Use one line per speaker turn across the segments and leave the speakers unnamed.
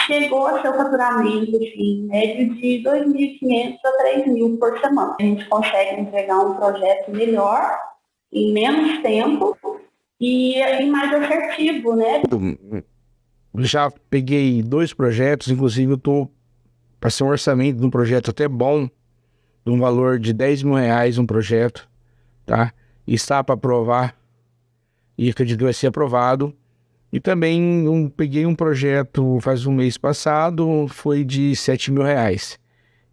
chegou a seu faturamento em médio de 2.500 a 3.000 por semana. A gente consegue entregar um projeto melhor, em menos tempo e mais assertivo, né?
Já peguei 2 projetos, inclusive eu estou para ser um orçamento de um projeto até bom, de um valor de R$10.000 um projeto, tá? E está para aprovar, e acredito que vai ser aprovado. E também peguei um projeto faz um mês passado, foi de R$7.000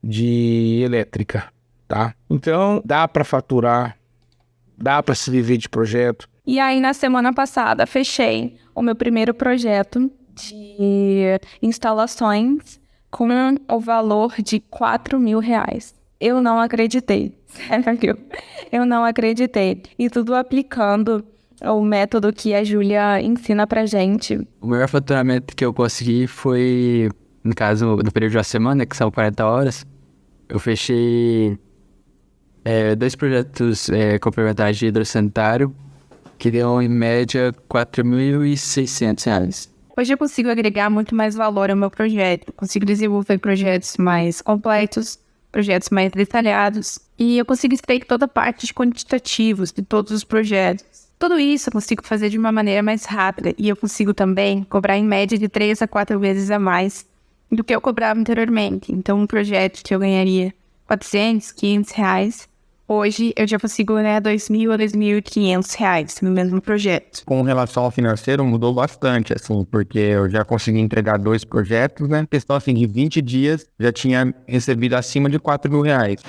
de elétrica, tá? Então dá para faturar, dá para se viver de projeto.
E aí na semana passada fechei o meu primeiro projeto de instalações com o valor de R$4.000. Eu não acreditei, sério, eu não acreditei. E tudo aplicando o método que a Júlia ensina pra gente.
O maior faturamento que eu consegui foi, no caso, no período de uma semana, que são 40 horas, eu fechei 2 projetos complementares de hidrossanitário, que deu em média R$4.600.
Hoje eu consigo agregar muito mais valor ao meu projeto, consigo desenvolver projetos mais completos, projetos mais detalhados, e eu consigo extrair toda a parte de quantitativos de todos os projetos. Tudo isso eu consigo fazer de uma maneira mais rápida, e eu consigo também cobrar em média de 3 a 4 vezes a mais do que eu cobrava anteriormente. Então um projeto que eu ganharia R$400, R$500, hoje eu já consigo ganhar R$2.000 a R$2.500 no mesmo projeto.
Com relação ao financeiro, mudou bastante, assim, porque eu já consegui entregar 2 projetos, né? Em questão, assim, de 20 dias, já tinha recebido acima de R$4.000.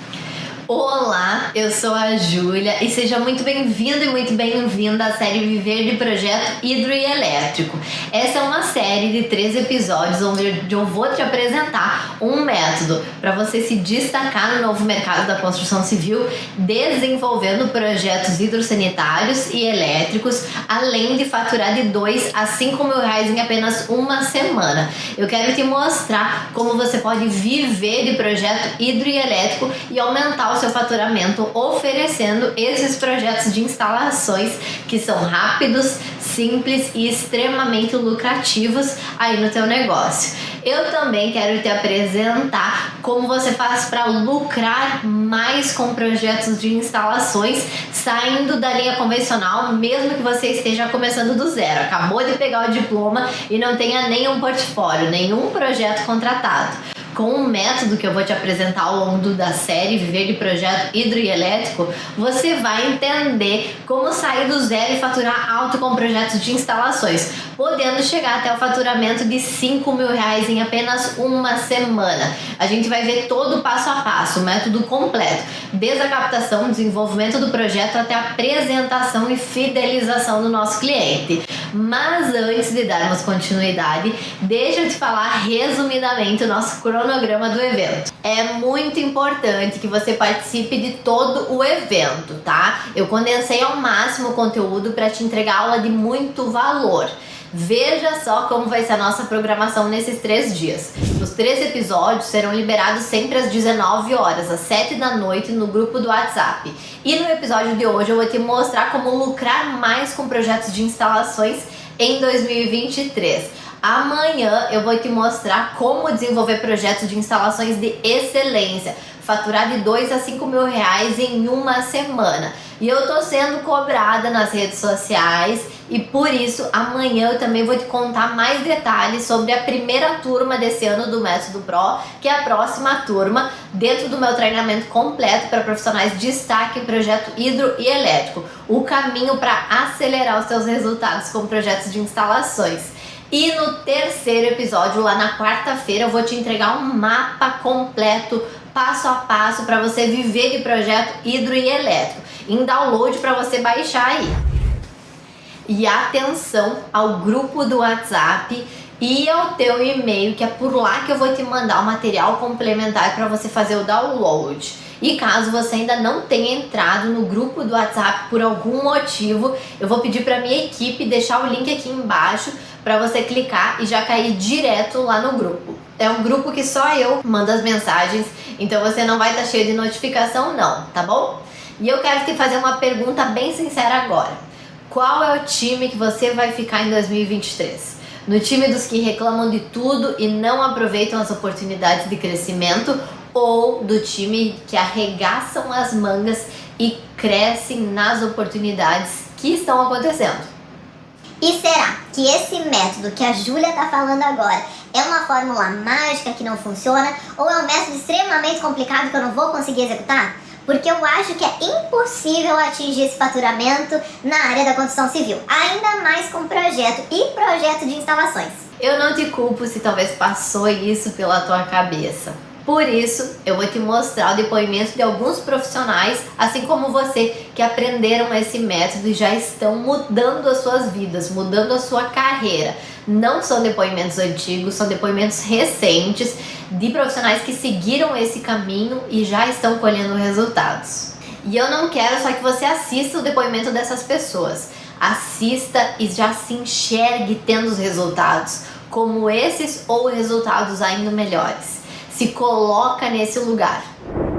Olá, eu sou a Júlia e seja muito bem-vindo e muito bem-vinda à série Viver de Projeto Hidro e Elétrico. Essa é uma série de 3 episódios onde eu vou te apresentar um método para você se destacar no novo mercado da construção civil, desenvolvendo projetos hidrossanitários e elétricos, além de faturar de R$2.000 a R$5.000 em apenas uma semana. Eu quero te mostrar como você pode viver de projeto hidro e elétrico e aumentar o seu faturamento oferecendo esses projetos de instalações que são rápidos, simples e extremamente lucrativos aí no teu negócio. Eu também quero te apresentar como você faz para lucrar mais com projetos de instalações, saindo da linha convencional, mesmo que você esteja começando do zero, acabou de pegar o diploma e não tenha nenhum portfólio, nenhum projeto contratado. Com o método que eu vou te apresentar ao longo da série Viver de Projeto Hidro e Elétrico, você vai entender como sair do zero e faturar alto com projetos de instalações, podendo chegar até o faturamento de R$5.000 em apenas uma semana. A gente vai ver todo o passo a passo, o método completo, desde a captação, desenvolvimento do projeto até a apresentação e fidelização do nosso cliente. Mas antes de darmos continuidade, deixa eu te falar resumidamente o nosso cronograma do evento. É muito importante que você participe de todo o evento, tá? Eu condensei ao máximo o conteúdo para te entregar aula de muito valor. Veja só como vai ser a nossa programação nesses 3 dias. Os 3 episódios serão liberados sempre às 19 horas, às 7 da noite, no grupo do WhatsApp. E no episódio de hoje eu vou te mostrar como lucrar mais com projetos de instalações em 2023. Amanhã eu vou te mostrar como desenvolver projetos de instalações de excelência, faturar de R$2.000 a R$5.000 em uma semana. E eu tô sendo cobrada nas redes sociais e por isso amanhã eu também vou te contar mais detalhes sobre a primeira turma desse ano do Método Pro, que é a próxima turma dentro do meu treinamento completo para profissionais de destaque em projeto hidro e elétrico, o caminho para acelerar os seus resultados com projetos de instalações. E no terceiro episódio, lá na quarta-feira, eu vou te entregar um mapa completo, passo a passo, para você viver de projeto hidro e elétrico, em download para você baixar aí. E atenção ao grupo do WhatsApp e ao teu e-mail, que é por lá que eu vou te mandar o material complementar para você fazer o download. E caso você ainda não tenha entrado no grupo do WhatsApp por algum motivo, eu vou pedir para minha equipe deixar o link aqui embaixo para você clicar e já cair direto lá no grupo. É um grupo que só eu mando as mensagens, então você não vai estar cheio de notificação não, tá bom? E eu quero te fazer uma pergunta bem sincera agora. Qual é o time que você vai ficar em 2023? No time dos que reclamam de tudo e não aproveitam as oportunidades de crescimento, ou do time que arregaçam as mangas e crescem nas oportunidades que estão acontecendo?
E será que esse método que a Júlia tá falando agora é uma fórmula mágica que não funciona, ou é um método extremamente complicado que eu não vou conseguir executar? Porque eu acho que é impossível atingir esse faturamento na área da construção civil, ainda mais com projeto de instalações.
Eu não te culpo se talvez passou isso pela tua cabeça. Por isso, eu vou te mostrar o depoimento de alguns profissionais, assim como você, que aprenderam esse método e já estão mudando as suas vidas, mudando a sua carreira. Não são depoimentos antigos, são depoimentos recentes de profissionais que seguiram esse caminho e já estão colhendo resultados. E eu não quero só que você assista o depoimento dessas pessoas. Assista e já se enxergue tendo os resultados, como esses ou resultados ainda melhores. Se coloca nesse lugar.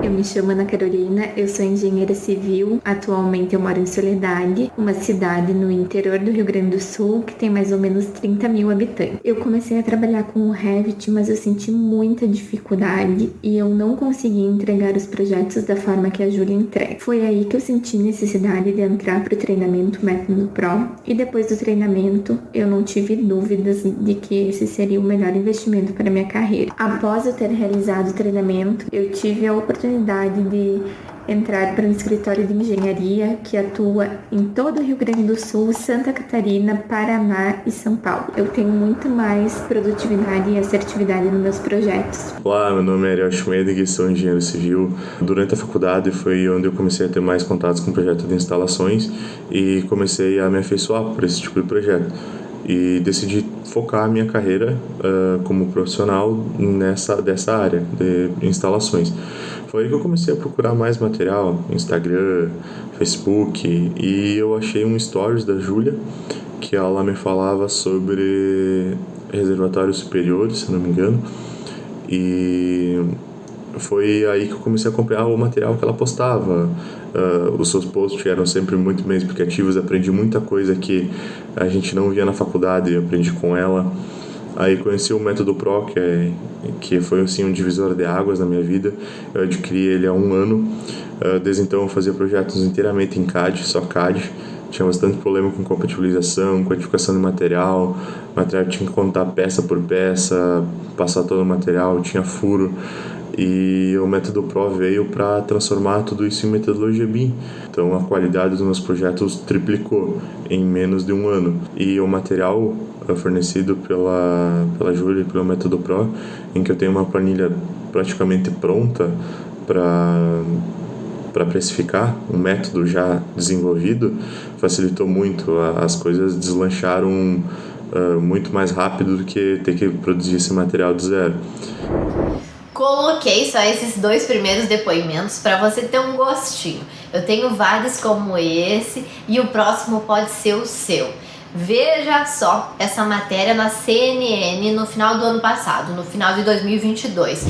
Eu me chamo Ana Carolina, eu sou engenheira civil, atualmente eu moro em Soledade, uma cidade no interior do Rio Grande do Sul que tem mais ou menos 30 mil habitantes. Eu comecei a trabalhar com o Revit, mas eu senti muita dificuldade e eu não consegui entregar os projetos da forma que a Júlia entrega. Foi aí que eu senti necessidade de entrar para o treinamento Método Pro e depois do treinamento eu não tive dúvidas de que esse seria o melhor investimento para a minha carreira. Após eu ter realizado o treinamento, eu tive a oportunidade de entrar para um escritório de engenharia que atua em todo o Rio Grande do Sul, Santa Catarina, Paraná e São Paulo. Eu tenho muito mais produtividade e assertividade nos meus projetos.
Olá, meu nome é Ariel Schmedig, sou engenheiro civil. Durante a faculdade foi onde eu comecei a ter mais contatos com projetos de instalações e comecei a me afeiçoar por esse tipo de projeto. E decidi focar a minha carreira como profissional dessa área de instalações. Foi aí que eu comecei a procurar mais material, Instagram, Facebook, e eu achei um stories da Júlia, que ela me falava sobre reservatórios superiores, se não me engano, e foi aí que eu comecei a acompanhar o material que ela postava. Os seus posts eram sempre muito bem explicativos, aprendi muita coisa que a gente não via na faculdade, eu aprendi com ela. Aí conheci o Método Pro, que foi assim um divisor de águas na minha vida. Eu adquiri ele há 1 ano. Desde então eu fazia projetos inteiramente em CAD, só CAD. Tinha bastante problema com compatibilização, quantificação de material. O material tinha que contar peça por peça, passar todo o material, tinha furo. E o Método Pro veio para transformar tudo isso em metodologia BIM. Então a qualidade dos meus projetos triplicou em menos de 1 ano. E o material fornecido pela Júlia e pelo Método Pro, em que eu tenho uma planilha praticamente pronta para precificar, um método já desenvolvido, facilitou muito. As coisas deslancharam muito mais rápido do que ter que produzir esse material do zero.
Coloquei só esses 2 primeiros depoimentos para você ter um gostinho. Eu tenho vários como esse e o próximo pode ser o seu. Veja só essa matéria na CNN no final do ano passado, no final de 2022.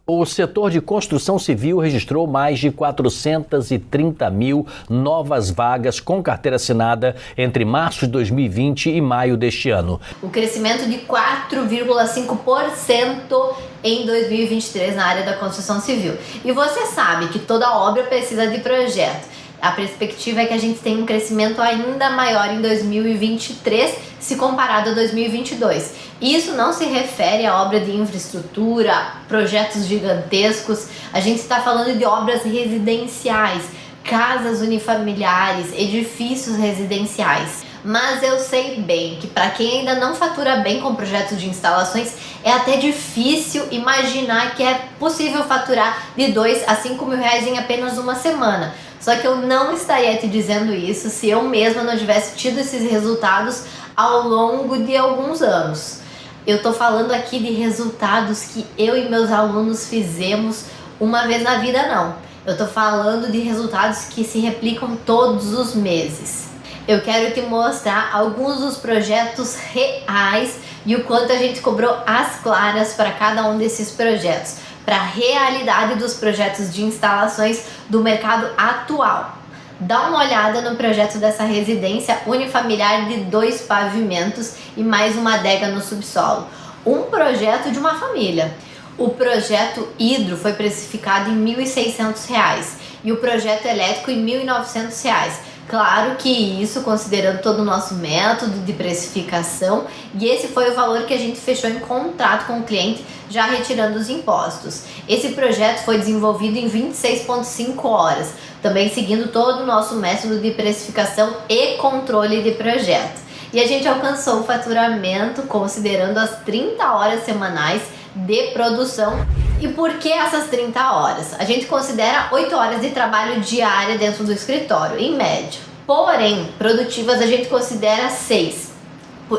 O setor de construção civil registrou mais de 430 mil novas vagas com carteira assinada entre março de 2020 e maio deste ano.
Um crescimento de 4,5% em 2023 na área da construção civil. E você sabe que toda obra precisa de projeto. A perspectiva é que a gente tenha um crescimento ainda maior em 2023 se comparado a 2022. Isso não se refere à obra de infraestrutura, projetos gigantescos. A gente está falando de obras residenciais, casas unifamiliares, edifícios residenciais. Mas eu sei bem que para quem ainda não fatura bem com projetos de instalações, é até difícil imaginar que é possível faturar de R$2 a R$5 mil em apenas uma semana. Só que eu não estaria te dizendo isso se eu mesma não tivesse tido esses resultados ao longo de alguns anos. Eu tô falando aqui de resultados que eu e meus alunos fizemos uma vez na vida, não. Eu tô falando de resultados que se replicam todos os meses. Eu quero te mostrar alguns dos projetos reais e o quanto a gente cobrou às claras para cada um desses projetos, para a realidade dos projetos de instalações do mercado atual. dá uma olhada no projeto dessa residência unifamiliar de 2 pavimentos e mais uma adega no subsolo. Um projeto de uma família. O projeto hidro foi precificado em R$ 1.600 e o projeto elétrico em R$ 1.900. Claro que isso considerando todo o nosso método de precificação, e esse foi o valor que a gente fechou em contrato com o cliente, já retirando os impostos. Esse projeto foi desenvolvido em 26,5 horas, também seguindo todo o nosso método de precificação e controle de projeto. E a gente alcançou o faturamento considerando as 30 horas semanais de produção. E por que essas 30 horas? A gente considera 8 horas de trabalho diária dentro do escritório, em média. Porém, produtivas a gente considera 6.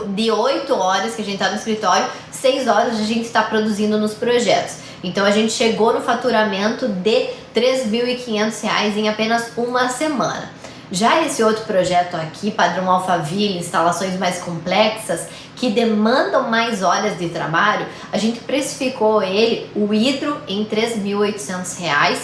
De 8 horas que a gente está no escritório, 6 horas a gente está produzindo nos projetos. Então a gente chegou no faturamento de R$ 3.500 em apenas uma semana. Já esse outro projeto aqui, padrão Alphaville, instalações mais complexas, que demandam mais horas de trabalho, a gente precificou ele, o hidro, em R$ 3.800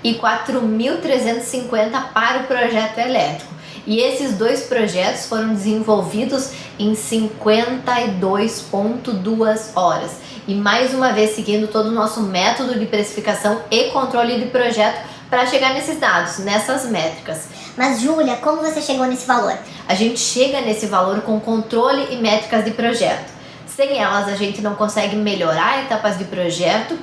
e R$ 4.350 para o projeto elétrico. E esses 2 projetos foram desenvolvidos em 52,2 horas. E mais uma vez seguindo todo o nosso método de precificação e controle de projeto para chegar nesses dados, nessas métricas.
Mas Júlia, como você chegou nesse valor?
A gente chega nesse valor com controle e métricas de projeto. Sem elas a gente não consegue melhorar etapas de projeto,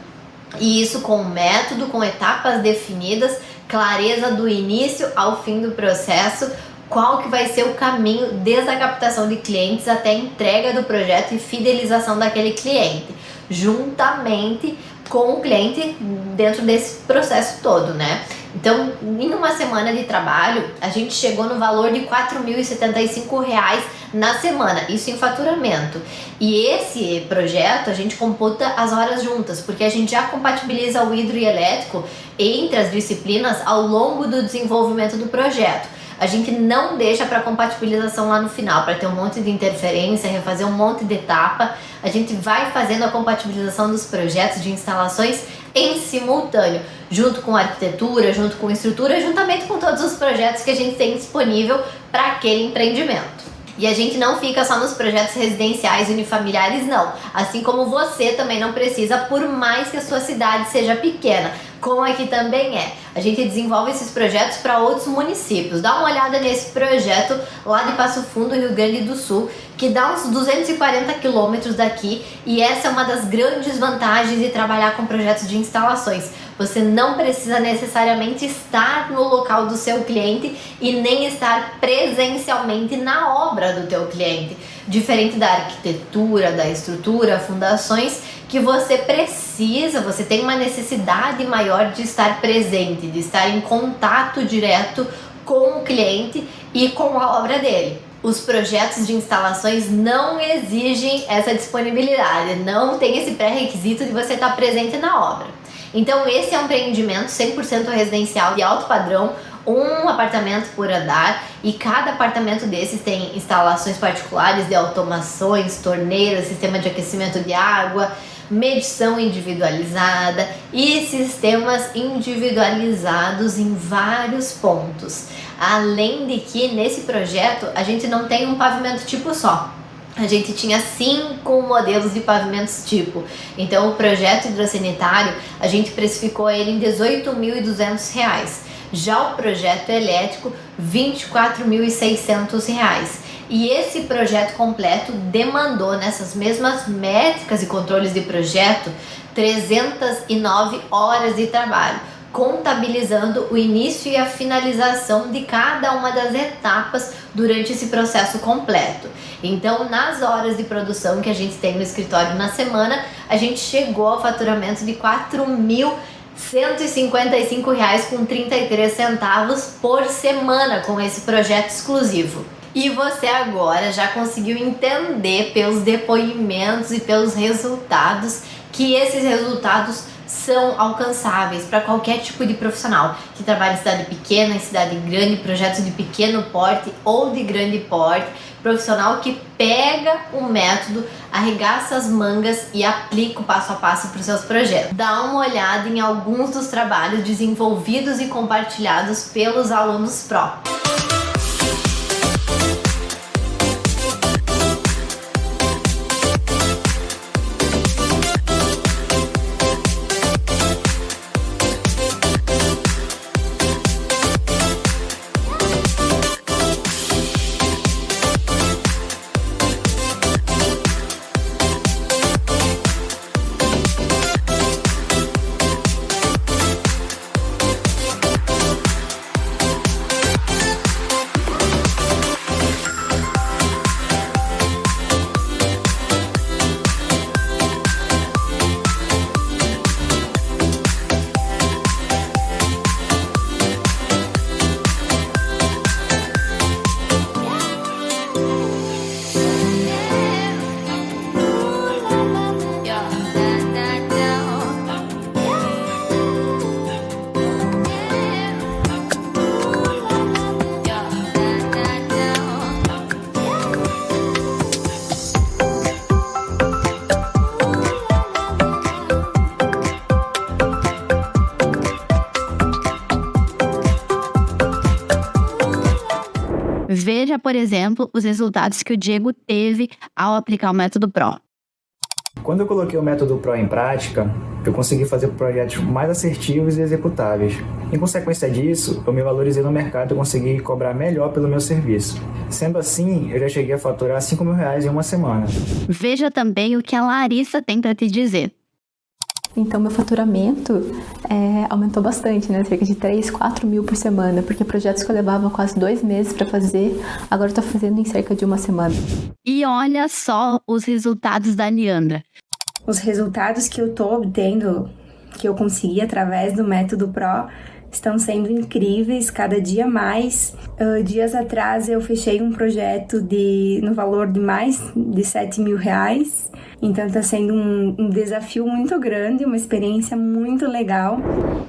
e isso com método, com etapas definidas, clareza do início ao fim do processo, qual que vai ser o caminho desde a captação de clientes até a entrega do projeto e fidelização daquele cliente, juntamente com o cliente dentro desse processo todo, né? Então, em uma semana de trabalho, a gente chegou no valor de R$ 4.075 na semana, isso em faturamento. E esse projeto, a gente computa as horas juntas, porque a gente já compatibiliza o hidro e elétrico entre as disciplinas ao longo do desenvolvimento do projeto. A gente não deixa para compatibilização lá no final, para ter um monte de interferência, refazer um monte de etapa. A gente vai fazendo a compatibilização dos projetos de instalações em simultâneo, junto com a arquitetura, junto com a estrutura, juntamente com todos os projetos que a gente tem disponível para aquele empreendimento. E a gente não fica só nos projetos residenciais unifamiliares, não. Assim como você também não precisa, por mais que a sua cidade seja pequena, como aqui também é. A gente desenvolve esses projetos para outros municípios. Dá uma olhada nesse projeto lá de Passo Fundo, Rio Grande do Sul, que dá uns 240 quilômetros daqui, e essa é uma das grandes vantagens de trabalhar com projetos de instalações. Você não precisa necessariamente estar no local do seu cliente e nem estar presencialmente na obra do teu cliente. Diferente da arquitetura, da estrutura, fundações, que você precisa, você tem uma necessidade maior de estar presente, de estar em contato direto com o cliente e com a obra dele. Os projetos de instalações não exigem essa disponibilidade, não tem esse pré-requisito de você estar presente na obra. Então esse é um empreendimento 100% residencial de alto padrão, um apartamento por andar, e cada apartamento desses tem instalações particulares de automações, torneiras, sistema de aquecimento de água, medição individualizada e sistemas individualizados em vários pontos. Além de que nesse projeto a gente não tem um pavimento tipo só. A gente tinha 5 modelos de pavimentos tipo. Então o projeto hidrossanitário a gente precificou ele em R$ 18.200. Já o projeto elétrico R$ 24.600. E esse projeto completo demandou, nessas mesmas métricas e controles de projeto, 309 horas de trabalho, contabilizando o início e a finalização de cada uma das etapas durante esse processo completo. Então, nas horas de produção que a gente tem no escritório na semana, a gente chegou ao faturamento de R$ 4.155,33 por semana com esse projeto exclusivo. E você agora já conseguiu entender pelos depoimentos e pelos resultados que esses resultados são alcançáveis para qualquer tipo de profissional que trabalha em cidade pequena, em cidade grande, projetos de pequeno porte ou de grande porte, profissional que pega o método, arregaça as mangas e aplica o passo a passo para os seus projetos. Dá uma olhada em alguns dos trabalhos desenvolvidos e compartilhados pelos alunos pró.
Veja, por exemplo, os resultados que o Diego teve ao aplicar o método PRO.
Quando eu coloquei o método PRO em prática, eu consegui fazer projetos mais assertivos e executáveis. Em consequência disso, eu me valorizei no mercado e consegui cobrar melhor pelo meu serviço. Sendo assim, eu já cheguei a faturar R$5.000 em uma semana.
Veja também o que a Larissa tem para te dizer.
Então, meu faturamento aumentou bastante, né? Cerca de 3, 4 mil por semana, porque projetos que eu levava quase 2 meses para fazer, agora eu tô fazendo em cerca de uma semana.
E olha só os resultados da Leandra.
Os resultados que eu tô obtendo, que eu consegui através do método PRO, estão sendo incríveis cada dia mais. Dias atrás eu fechei um projeto no valor de mais de R$7.000. Então está sendo um desafio muito grande, uma experiência muito legal.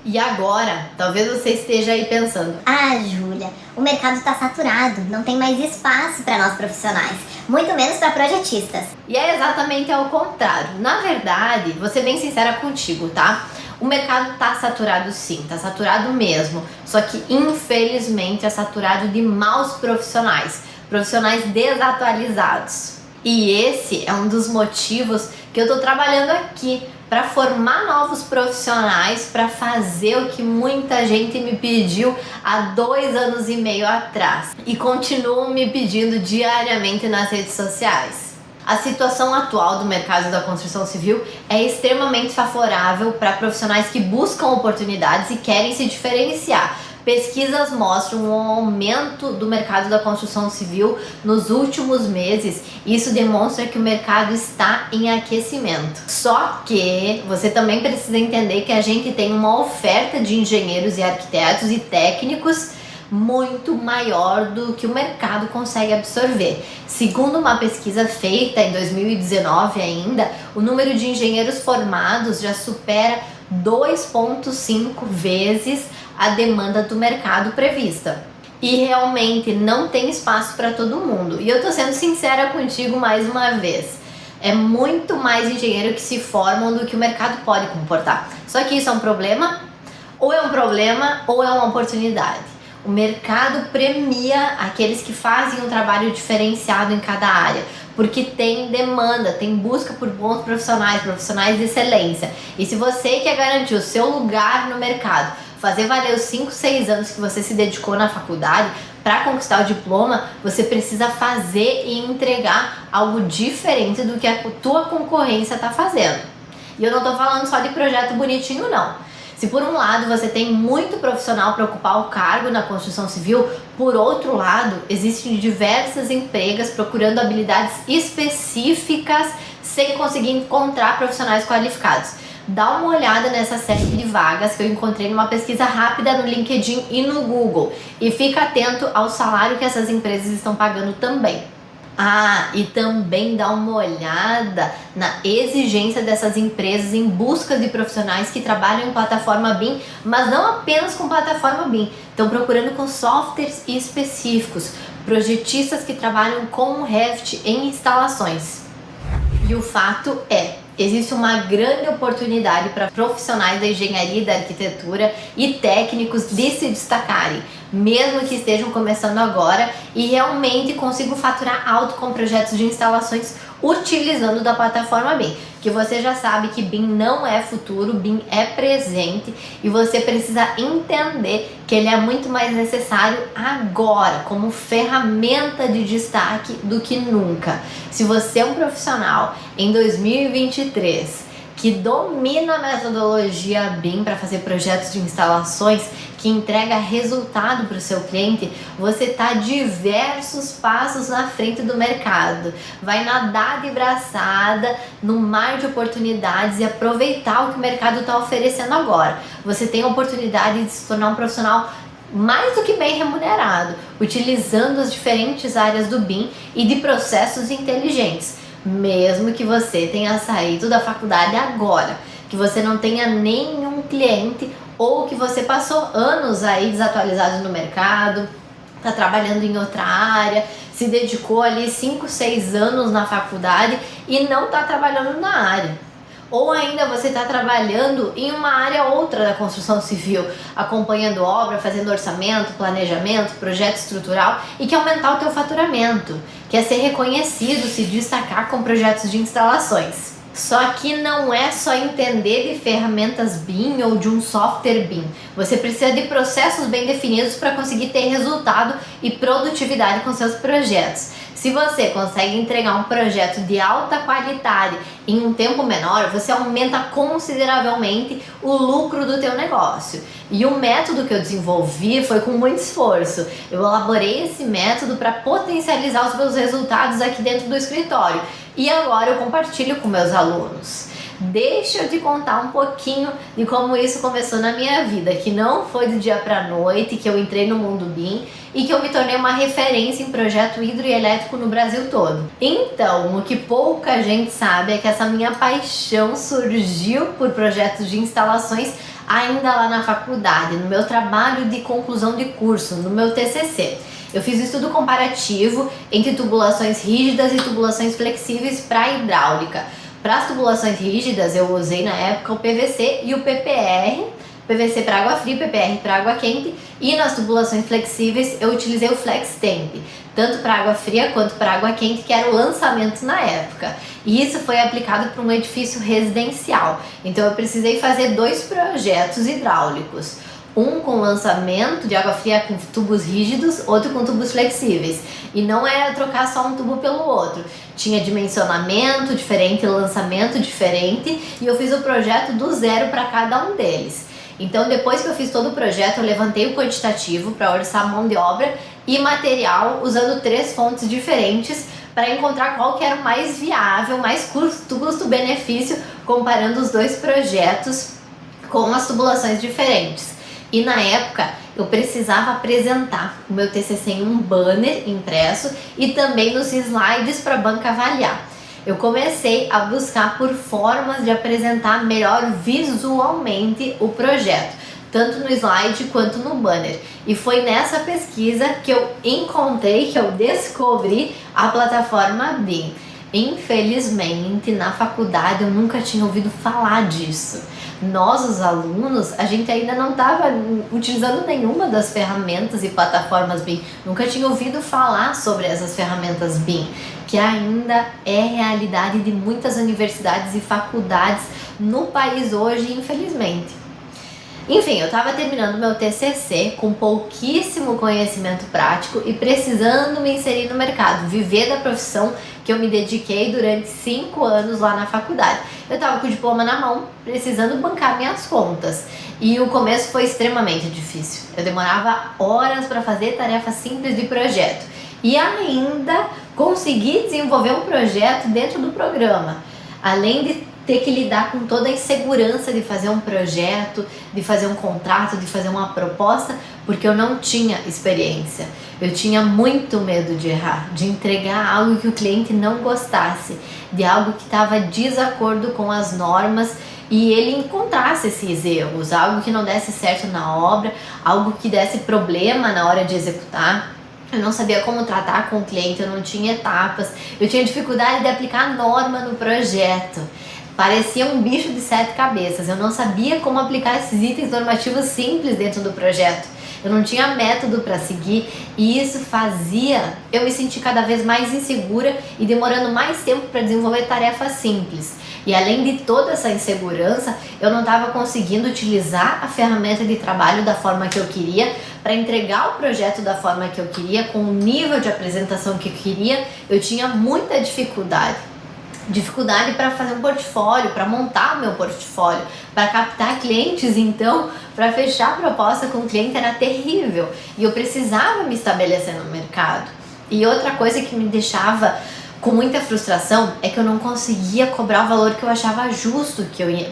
E agora, talvez você esteja aí pensando:
ah, Júlia, o mercado está saturado, não tem mais espaço para nós profissionais, muito menos para projetistas.
E é exatamente ao contrário. Na verdade, vou ser bem sincera contigo, tá? O mercado tá saturado sim, tá saturado mesmo. Só que infelizmente é saturado de maus profissionais desatualizados. E esse é um dos motivos que eu tô trabalhando aqui para formar novos profissionais, para fazer o que muita gente me pediu há 2 anos e meio atrás e continuam me pedindo diariamente nas redes sociais. A situação atual do mercado da construção civil é extremamente favorável para profissionais que buscam oportunidades e querem se diferenciar. Pesquisas mostram um aumento do mercado da construção civil nos últimos meses. Isso demonstra que o mercado está em aquecimento. Só que você também precisa entender que a gente tem uma oferta de engenheiros e arquitetos e técnicos muito maior do que o mercado consegue absorver. Segundo uma pesquisa feita em 2019 ainda, o número de engenheiros formados já supera 2,5 vezes a demanda do mercado prevista. E realmente não tem espaço para todo mundo. E eu tô sendo sincera contigo mais uma vez. É muito mais engenheiro que se formam do que o mercado pode comportar. Só que isso é um problema? Ou é um problema ou é uma oportunidade. O mercado premia aqueles que fazem um trabalho diferenciado em cada área, porque tem demanda, tem busca por bons profissionais de excelência. E se você quer garantir o seu lugar no mercado, fazer valer os 5, 6 anos que você se dedicou na faculdade para conquistar o diploma, você precisa fazer e entregar algo diferente do que a tua concorrência está fazendo. E eu não estou falando só de projeto bonitinho, não. Se por um lado você tem muito profissional para ocupar o cargo na construção civil, por outro lado, existem diversas empresas procurando habilidades específicas sem conseguir encontrar profissionais qualificados. Dá uma olhada nessa série de vagas que eu encontrei numa pesquisa rápida no LinkedIn e no Google. E fica atento ao salário que essas empresas estão pagando também. E também dá uma olhada na exigência dessas empresas em busca de profissionais que trabalham em plataforma BIM, mas não apenas com plataforma BIM, estão procurando com softwares específicos, projetistas que trabalham com o Revit em instalações. E o fato é, existe uma grande oportunidade para profissionais da engenharia e da arquitetura e técnicos de se destacarem, mesmo que estejam começando agora, e realmente consigam faturar alto com projetos de instalações utilizando da plataforma BIM. Que você já sabe que BIM não é futuro, BIM é presente, e você precisa entender que ele é muito mais necessário agora, como ferramenta de destaque do que nunca. Se você é um profissional em 2023 que domina a metodologia BIM para fazer projetos de instalações, que entrega resultado para o seu cliente, você está diversos passos na frente do mercado. Vai nadar de braçada no mar de oportunidades e aproveitar o que o mercado está oferecendo agora. Você tem a oportunidade de se tornar um profissional mais do que bem remunerado, utilizando as diferentes áreas do BIM e de processos inteligentes. Mesmo que você tenha saído da faculdade agora, que você não tenha nenhum cliente ou que você passou anos aí desatualizado no mercado, está trabalhando em outra área, se dedicou ali 5, 6 anos na faculdade e não está trabalhando na área. Ou ainda você está trabalhando em uma área outra da construção civil, acompanhando obra, fazendo orçamento, planejamento, projeto estrutural e quer aumentar o teu faturamento, quer ser reconhecido, se destacar com projetos de instalações. Só que não é só entender de ferramentas BIM ou de um software BIM. Você precisa de processos bem definidos para conseguir ter resultado e produtividade com seus projetos. Se você consegue entregar um projeto de alta qualidade em um tempo menor, você aumenta consideravelmente o lucro do teu negócio. E o método que eu desenvolvi foi com muito esforço. Eu elaborei esse método para potencializar os meus resultados aqui dentro do escritório. E agora eu compartilho com meus alunos. Deixa eu te contar um pouquinho de como isso começou na minha vida, que não foi do dia para a noite que eu entrei no mundo BIM e que eu me tornei uma referência em projeto hidroelétrico no Brasil todo. Então, o que pouca gente sabe é que essa minha paixão surgiu por projetos de instalações ainda lá na faculdade, no meu trabalho de conclusão de curso, no meu TCC. Eu fiz um estudo comparativo entre tubulações rígidas e tubulações flexíveis para hidráulica. Para as tubulações rígidas, eu usei na época o PVC e o PPR, PVC para água fria, PPR para água quente, e nas tubulações flexíveis eu utilizei o FlexTemp, tanto para água fria quanto para água quente, que era o lançamento na época. E isso foi aplicado para um edifício residencial. Então eu precisei fazer 2 projetos hidráulicos. Um com lançamento de água fria com tubos rígidos, outro com tubos flexíveis. E não era trocar só um tubo pelo outro. Tinha dimensionamento diferente, lançamento diferente, e eu fiz o projeto do zero para cada um deles. Então, depois que eu fiz todo o projeto, eu levantei o quantitativo para orçar mão de obra e material usando 3 fontes diferentes para encontrar qual que era o mais viável, mais custo-benefício, comparando os 2 projetos com as tubulações diferentes. E na época eu precisava apresentar o meu TCC em um banner impresso e também nos slides para a banca avaliar. Eu comecei a buscar por formas de apresentar melhor visualmente o projeto, tanto no slide quanto no banner. E foi nessa pesquisa que eu encontrei, que eu descobri a plataforma BIM. Infelizmente, na faculdade eu nunca tinha ouvido falar disso. Nós, os alunos, a gente ainda não estava utilizando nenhuma das ferramentas e plataformas BIM. Nunca tinha ouvido falar sobre essas ferramentas BIM, que ainda é realidade de muitas universidades e faculdades no país hoje, infelizmente. Enfim, eu estava terminando meu TCC com pouquíssimo conhecimento prático e precisando me inserir no mercado, viver da profissão que eu me dediquei durante 5 anos lá na faculdade. Eu estava com o diploma na mão, precisando bancar minhas contas. E o começo foi extremamente difícil. Eu demorava horas para fazer tarefas simples de projeto. E ainda consegui desenvolver um projeto dentro do programa. Além de ter que lidar com toda a insegurança de fazer um projeto, de fazer um contrato, de fazer uma proposta, porque eu não tinha experiência. Eu tinha muito medo de errar, de entregar algo que o cliente não gostasse, de algo que estava de desacordo com as normas e ele encontrasse esses erros, algo que não desse certo na obra, algo que desse problema na hora de executar. Eu não sabia como tratar com o cliente, eu não tinha etapas, eu tinha dificuldade de aplicar a norma no projeto. Parecia um bicho de 7 cabeças, eu não sabia como aplicar esses itens normativos simples dentro do projeto. Eu não tinha método para seguir e isso fazia eu me sentir cada vez mais insegura e demorando mais tempo para desenvolver tarefas simples. E além de toda essa insegurança, eu não estava conseguindo utilizar a ferramenta de trabalho da forma que eu queria, para entregar o projeto da forma que eu queria, com o nível de apresentação que eu queria. Eu tinha muita dificuldade para fazer um portfólio, para montar o meu portfólio, para captar clientes. Então, para fechar a proposta com o cliente era terrível e eu precisava me estabelecer no mercado. E outra coisa que me deixava com muita frustração é que eu não conseguia cobrar o valor que eu achava justo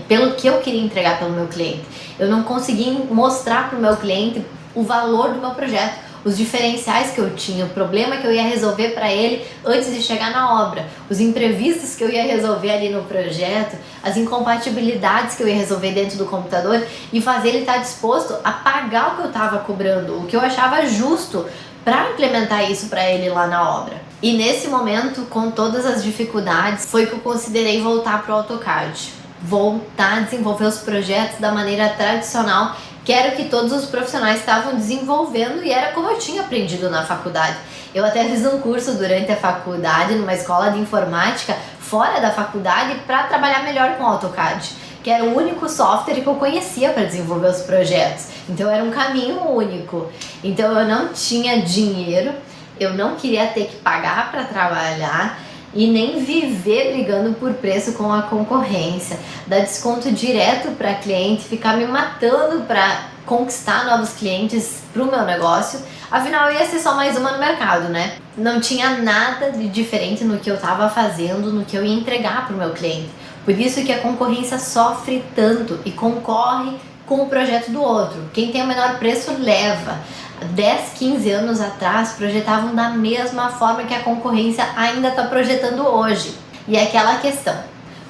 pelo que eu queria entregar pelo meu cliente. Eu não conseguia mostrar para o meu cliente o valor do meu projeto, os diferenciais que eu tinha, o problema que eu ia resolver para ele antes de chegar na obra, os imprevistos que eu ia resolver ali no projeto, as incompatibilidades que eu ia resolver dentro do computador e fazer ele estar disposto a pagar o que eu estava cobrando, o que eu achava justo para implementar isso para ele lá na obra. E nesse momento, com todas as dificuldades, foi que eu considerei voltar para o AutoCAD, voltar a desenvolver os projetos da maneira tradicional, que era o que todos os profissionais estavam desenvolvendo e era como eu tinha aprendido na faculdade. Eu até fiz um curso durante a faculdade, numa escola de informática, fora da faculdade, para trabalhar melhor com o AutoCAD, que era o único software que eu conhecia para desenvolver os projetos. Então era um caminho único. Então eu não tinha dinheiro, eu não queria ter que pagar para trabalhar e nem viver brigando por preço com a concorrência, dar desconto direto para cliente, ficar me matando para conquistar novos clientes para o meu negócio. Afinal, eu ia ser só mais uma no mercado, né? Não tinha nada de diferente no que eu estava fazendo, no que eu ia entregar para o meu cliente. Por isso que a concorrência sofre tanto e concorre com o projeto do outro. Quem tem o menor preço leva. 10, 15 anos atrás projetavam da mesma forma que a concorrência ainda está projetando hoje. E é aquela questão,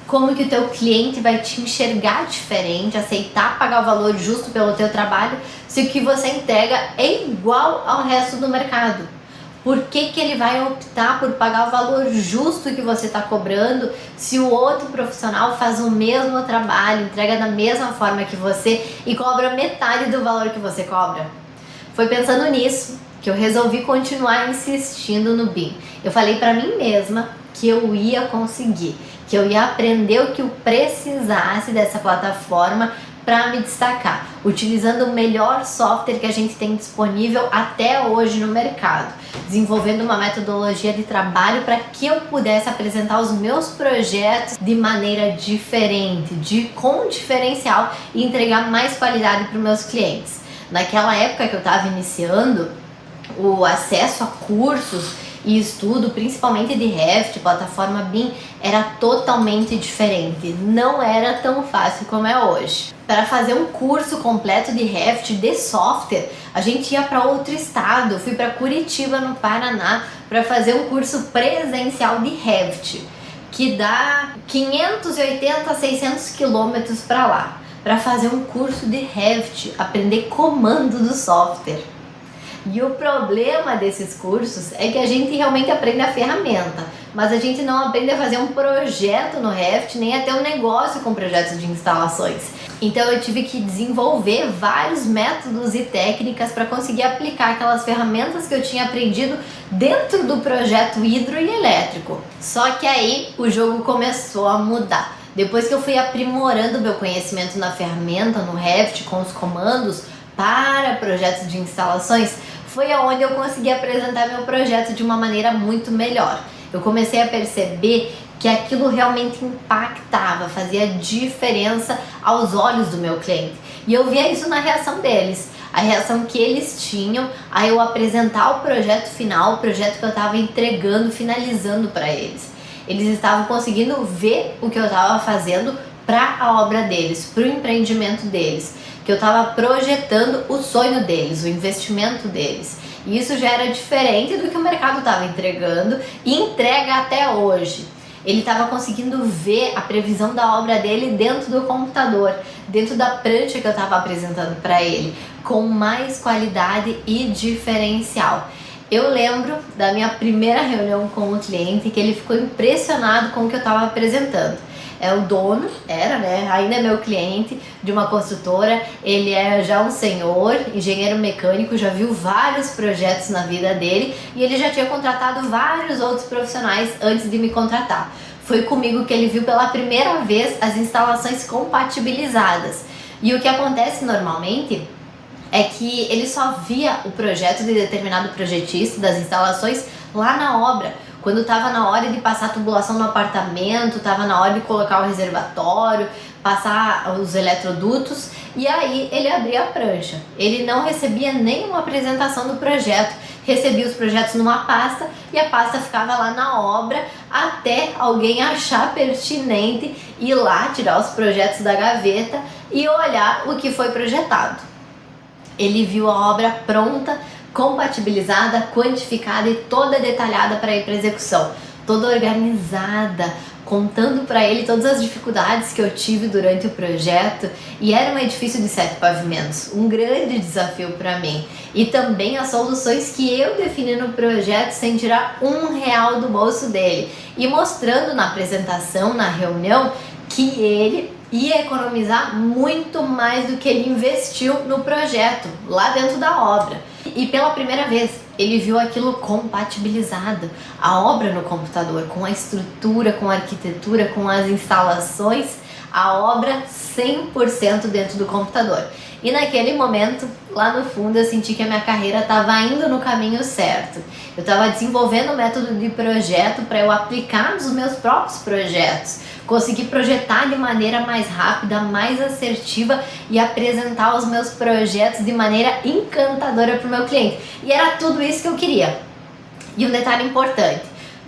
como que o teu cliente vai te enxergar diferente, aceitar pagar o valor justo pelo teu trabalho, se o que você entrega é igual ao resto do mercado? Por que que ele vai optar por pagar o valor justo que você está cobrando, se o outro profissional faz o mesmo trabalho, entrega da mesma forma que você e cobra metade do valor que você cobra? Foi pensando nisso que eu resolvi continuar insistindo no BIM. Eu falei para mim mesma que eu ia conseguir, que eu ia aprender o que eu precisasse dessa plataforma para me destacar, utilizando o melhor software que a gente tem disponível até hoje no mercado, desenvolvendo uma metodologia de trabalho para que eu pudesse apresentar os meus projetos de maneira diferente, com diferencial e entregar mais qualidade para os meus clientes. Naquela época que eu estava iniciando, o acesso a cursos e estudo, principalmente de Revit, plataforma BIM, era totalmente diferente. Não era tão fácil como é hoje. Para fazer um curso completo de Revit, de software, a gente ia para outro estado. Eu fui para Curitiba, no Paraná, para fazer um curso presencial de Revit, que dá 580 a 600 quilômetros para lá, para fazer um curso de Revit, aprender comando do software. E o problema desses cursos é que a gente realmente aprende a ferramenta, mas a gente não aprende a fazer um projeto no Revit, nem a ter um negócio com projetos de instalações. Então eu tive que desenvolver vários métodos e técnicas para conseguir aplicar aquelas ferramentas que eu tinha aprendido dentro do projeto hidro e elétrico. Só que aí o jogo começou a mudar. Depois que eu fui aprimorando meu conhecimento na ferramenta, no Revit, com os comandos para projetos de instalações, foi aonde eu consegui apresentar meu projeto de uma maneira muito melhor. Eu comecei a perceber que aquilo realmente impactava, fazia diferença aos olhos do meu cliente. E eu via isso na reação deles, a reação que eles tinham a eu apresentar o projeto final, o projeto que eu estava entregando, finalizando para eles. Eles estavam conseguindo ver o que eu estava fazendo para a obra deles, para o empreendimento deles, que eu estava projetando o sonho deles, o investimento deles. E isso já era diferente do que o mercado estava entregando e entrega até hoje. Ele estava conseguindo ver a previsão da obra dele dentro do computador, dentro da prancha que eu estava apresentando para ele, com mais qualidade e diferencial. Eu lembro da minha primeira reunião com o cliente que ele ficou impressionado com o que eu estava apresentando. É o dono, ainda é meu cliente, de uma construtora. Ele é já um senhor, engenheiro mecânico, já viu vários projetos na vida dele e ele já tinha contratado vários outros profissionais antes de me contratar. Foi comigo que ele viu pela primeira vez as instalações compatibilizadas. E o que acontece normalmente é que ele só via o projeto de determinado projetista das instalações lá na obra. Quando estava na hora de passar a tubulação no apartamento, estava na hora de colocar o reservatório, passar os eletrodutos, e aí ele abria a prancha. Ele não recebia nenhuma apresentação do projeto, recebia os projetos numa pasta e a pasta ficava lá na obra até alguém achar pertinente ir lá tirar os projetos da gaveta e olhar o que foi projetado. Ele viu a obra pronta, compatibilizada, quantificada e toda detalhada para ir para execução, toda organizada, contando para ele todas as dificuldades que eu tive durante o projeto. E era um edifício de 7 pavimentos, um grande desafio para mim, e também as soluções que eu defini no projeto sem tirar R$1 do bolso dele, e mostrando na apresentação, na reunião, que ele ia economizar muito mais do que ele investiu no projeto, lá dentro da obra. E pela primeira vez, ele viu aquilo compatibilizado, a obra no computador, com a estrutura, com a arquitetura, com as instalações, a obra 100% dentro do computador. E naquele momento, lá no fundo, eu senti que a minha carreira estava indo no caminho certo. Eu estava desenvolvendo um método de projeto para eu aplicar nos meus próprios projetos, conseguir projetar de maneira mais rápida, mais assertiva e apresentar os meus projetos de maneira encantadora para o meu cliente. E era tudo isso que eu queria. E um detalhe importante,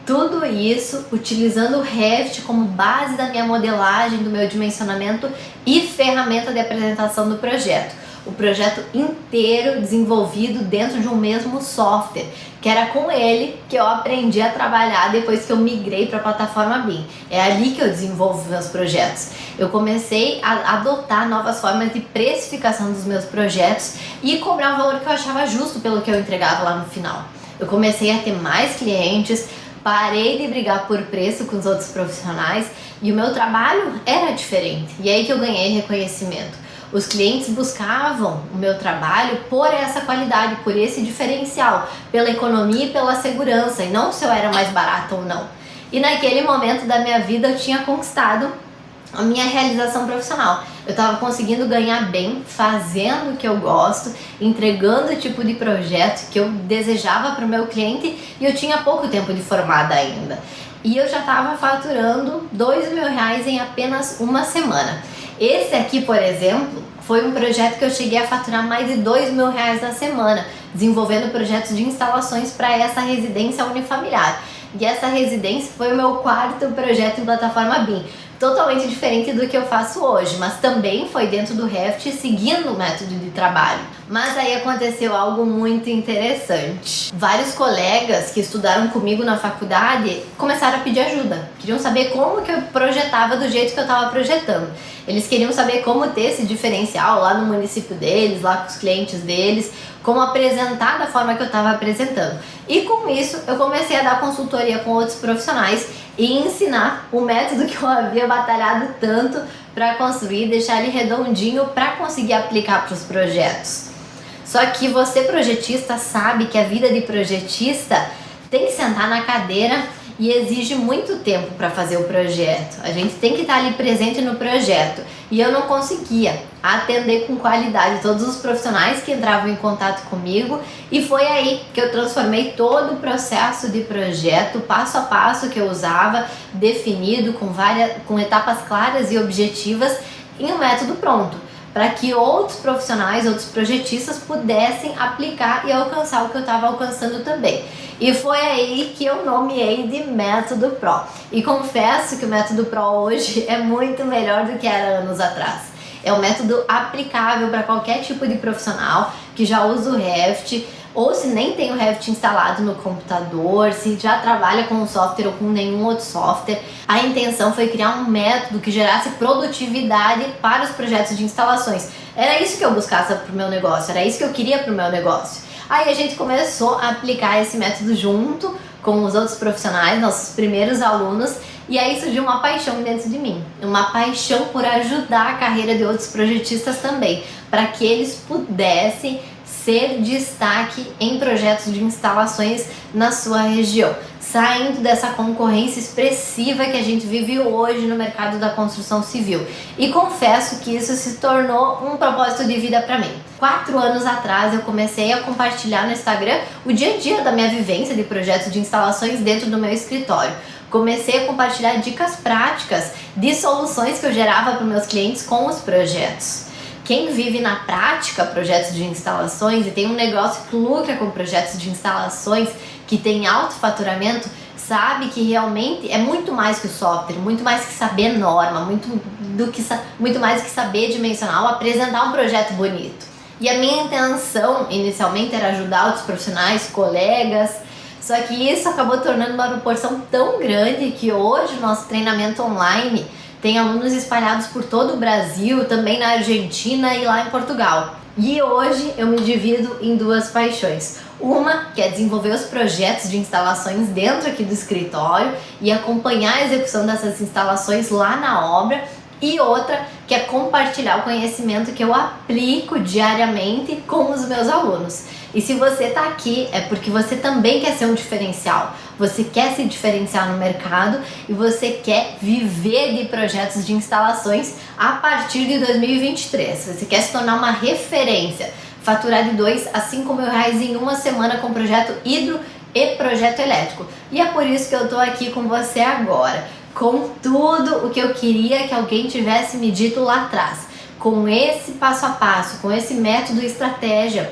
tudo isso utilizando o Revit como base da minha modelagem, do meu dimensionamento e ferramenta de apresentação do projeto. O projeto inteiro desenvolvido dentro de um mesmo software, que era com ele que eu aprendi a trabalhar depois que eu migrei para a plataforma BIM. É ali que eu desenvolvo meus projetos. Eu comecei a adotar novas formas de precificação dos meus projetos e cobrar um valor que eu achava justo pelo que eu entregava lá no final. Eu comecei a ter mais clientes, parei de brigar por preço com os outros profissionais e o meu trabalho era diferente. E é aí que eu ganhei reconhecimento. Os clientes buscavam o meu trabalho por essa qualidade, por esse diferencial, pela economia e pela segurança, e não se eu era mais barato ou não. E naquele momento da minha vida eu tinha conquistado a minha realização profissional. Eu estava conseguindo ganhar bem, fazendo o que eu gosto, entregando o tipo de projeto que eu desejava para o meu cliente, e eu tinha pouco tempo de formada ainda. E eu já estava faturando R$2.000 em apenas uma semana. Esse aqui, por exemplo, foi um projeto que eu cheguei a faturar mais de R$2.000 na semana, desenvolvendo projetos de instalações para essa residência unifamiliar. E essa residência foi o meu 4º projeto em plataforma BIM. Totalmente diferente do que eu faço hoje, mas também foi dentro do Revit, seguindo o método de trabalho. Mas aí aconteceu algo muito interessante. Vários colegas que estudaram comigo na faculdade começaram a pedir ajuda. Queriam saber como que eu projetava do jeito que eu estava projetando. Eles queriam saber como ter esse diferencial lá no município deles, lá com os clientes deles, como apresentar da forma que eu estava apresentando. E com isso eu comecei a dar consultoria com outros profissionais e ensinar o método que eu havia batalhado tanto para construir, deixar ele redondinho para conseguir aplicar para os projetos. Só que você, projetista, sabe que a vida de projetista tem que sentar na cadeira e exige muito tempo para fazer o projeto. A gente tem que estar ali presente no projeto. E eu não conseguia atender com qualidade todos os profissionais que entravam em contato comigo, e foi aí que eu transformei todo o processo de projeto, passo a passo que eu usava, definido com etapas claras e objetivas, em um método pronto, para que outros profissionais, outros projetistas pudessem aplicar e alcançar o que eu estava alcançando também. E foi aí que eu nomeei de Método Pro. E confesso que o Método Pro hoje é muito melhor do que era anos atrás. É um método aplicável para qualquer tipo de profissional que já usa o Revit, ou se nem tem o Revit instalado no computador, se já trabalha com um software ou com nenhum outro software. A intenção foi criar um método que gerasse produtividade para os projetos de instalações. Era isso que eu buscasse para o meu negócio, era isso que eu queria para o meu negócio. Aí a gente começou a aplicar esse método junto com os outros profissionais, nossos primeiros alunos, e aí surgiu uma paixão dentro de mim, uma paixão por ajudar a carreira de outros projetistas também, para que eles pudessem ser destaque em projetos de instalações na sua região, saindo dessa concorrência expressiva que a gente vive hoje no mercado da construção civil. E confesso que isso se tornou um propósito de vida para mim. 4 anos atrás eu comecei a compartilhar no Instagram o dia a dia da minha vivência de projetos de instalações dentro do meu escritório. Comecei a compartilhar dicas práticas de soluções que eu gerava para os meus clientes com os projetos. Quem vive na prática projetos de instalações e tem um negócio que lucra com projetos de instalações que tem alto faturamento, sabe que realmente é muito mais que o software, muito mais que saber norma, muito mais que saber dimensionar ou apresentar um projeto bonito. E a minha intenção inicialmente era ajudar outros profissionais, colegas, só que isso acabou tornando uma proporção tão grande que hoje o nosso treinamento online tem alunos espalhados por todo o Brasil, também na Argentina e lá em Portugal. E hoje eu me divido em 2 paixões. Uma que é desenvolver os projetos de instalações dentro aqui do escritório e acompanhar a execução dessas instalações lá na obra. E outra que é compartilhar o conhecimento que eu aplico diariamente com os meus alunos. E se você está aqui é porque você também quer ser um diferencial. Você quer se diferenciar no mercado e você quer viver de projetos de instalações a partir de 2023. Você quer se tornar uma referência, faturar de 2 a 5 mil reais em uma semana com projeto hidro e projeto elétrico. E é por isso que eu estou aqui com você agora, com tudo o que eu queria que alguém tivesse me dito lá atrás, com esse passo a passo, com esse método e estratégia,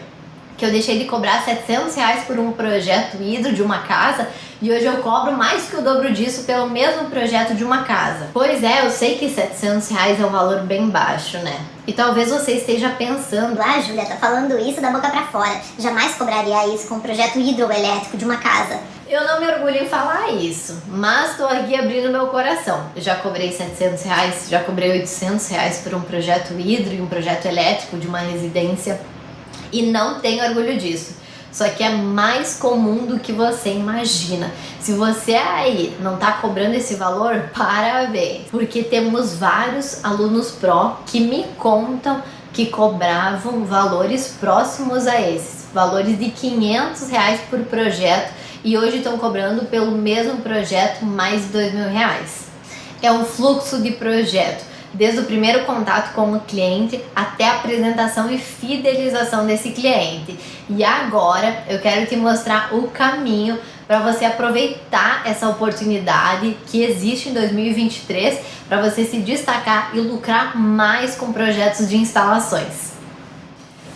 que eu deixei de cobrar R$700 por um projeto hidro de uma casa e hoje eu cobro mais que o dobro disso pelo mesmo projeto de uma casa. Pois é, eu sei que R$700 é um valor bem baixo, né? E talvez você esteja pensando:
ah, Júlia, tá falando isso da boca pra fora. Jamais cobraria isso com um projeto hidroelétrico de uma casa.
Eu não me orgulho em falar isso, mas tô aqui abrindo meu coração. Eu já cobrei R$700, já cobrei R$800 por um projeto hidro e um projeto elétrico de uma residência. E não tenho orgulho disso. Só que é mais comum do que você imagina. Se você aí não tá cobrando esse valor, parabéns. Porque temos vários alunos pró que me contam que cobravam valores próximos a esses. Valores de R$500 por projeto e hoje estão cobrando pelo mesmo projeto mais de R$2.000. É um fluxo de projeto, desde o primeiro contato com o cliente até a apresentação e fidelização desse cliente. E agora eu quero te mostrar o caminho para você aproveitar essa oportunidade que existe em 2023 para você se destacar e lucrar mais com projetos de instalações.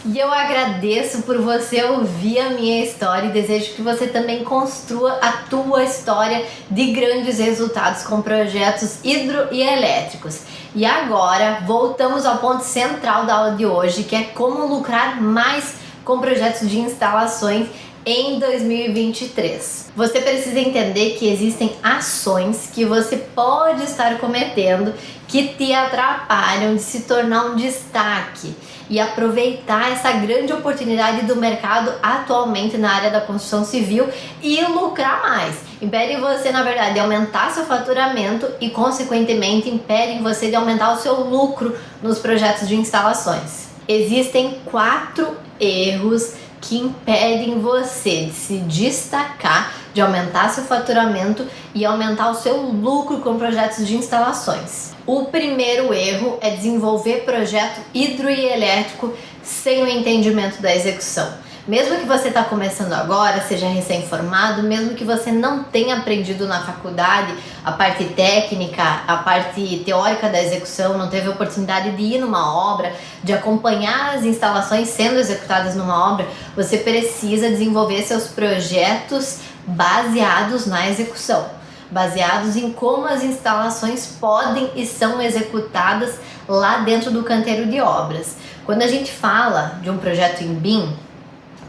E eu agradeço por você ouvir a minha história e desejo que você também construa a tua história de grandes resultados com projetos hidro e elétricos. E agora voltamos ao ponto central da aula de hoje, que é como lucrar mais com projetos de instalações em 2023. Você precisa entender que existem ações que você pode estar cometendo que te atrapalham de se tornar um destaque e aproveitar essa grande oportunidade do mercado atualmente na área da construção civil e lucrar mais. Impedem você, na verdade, de aumentar seu faturamento e, consequentemente, impedem você de aumentar o seu lucro nos projetos de instalações. Existem 4 erros que impedem você de se destacar, de aumentar seu faturamento e aumentar o seu lucro com projetos de instalações. O primeiro erro é desenvolver projeto hidro e elétrico sem o entendimento da execução. Mesmo que você está começando agora, seja recém-formado, mesmo que você não tenha aprendido na faculdade a parte técnica, a parte teórica da execução, não teve a oportunidade de ir numa obra, de acompanhar as instalações sendo executadas numa obra, você precisa desenvolver seus projetos baseados na execução, baseados em como as instalações podem e são executadas lá dentro do canteiro de obras. Quando a gente fala de um projeto em BIM,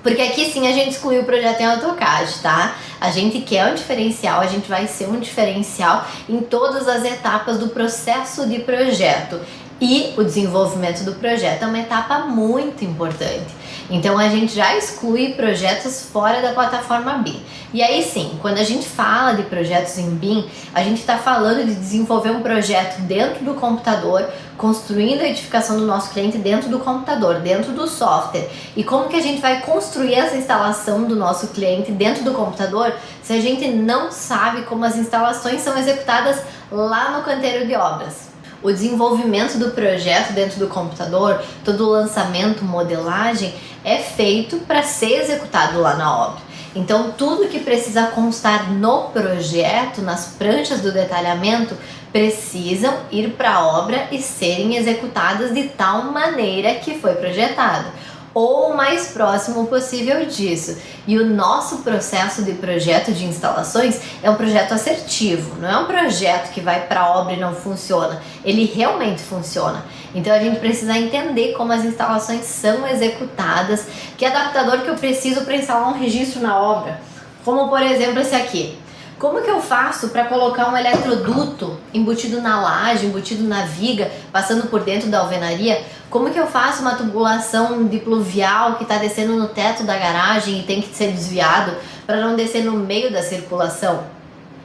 porque aqui sim a gente excluiu o projeto em AutoCAD, tá? A gente quer um diferencial, a gente vai ser um diferencial em todas as etapas do processo de projeto. E o desenvolvimento do projeto é uma etapa muito importante. Então a gente já exclui projetos fora da plataforma BIM. E aí sim, quando a gente fala de projetos em BIM, a gente está falando de desenvolver um projeto dentro do computador, construindo a edificação do nosso cliente dentro do computador, dentro do software. E como que a gente vai construir essa instalação do nosso cliente dentro do computador se a gente não sabe como as instalações são executadas lá no canteiro de obras? O desenvolvimento do projeto dentro do computador, todo o lançamento, modelagem, é feito para ser executado lá na obra. Então, tudo que precisa constar no projeto, nas pranchas do detalhamento, precisam ir para a obra e serem executadas de tal maneira que foi projetado, ou o mais próximo possível disso. E o nosso processo de projeto de instalações é um projeto assertivo, não é um projeto que vai para a obra e não funciona, ele realmente funciona. Então a gente precisa entender como as instalações são executadas, que adaptador que eu preciso para instalar um registro na obra, como por exemplo esse aqui. Como que eu faço para colocar um eletroduto embutido na laje, embutido na viga, passando por dentro da alvenaria? Como que eu faço uma tubulação de pluvial que está descendo no teto da garagem e tem que ser desviado para não descer no meio da circulação?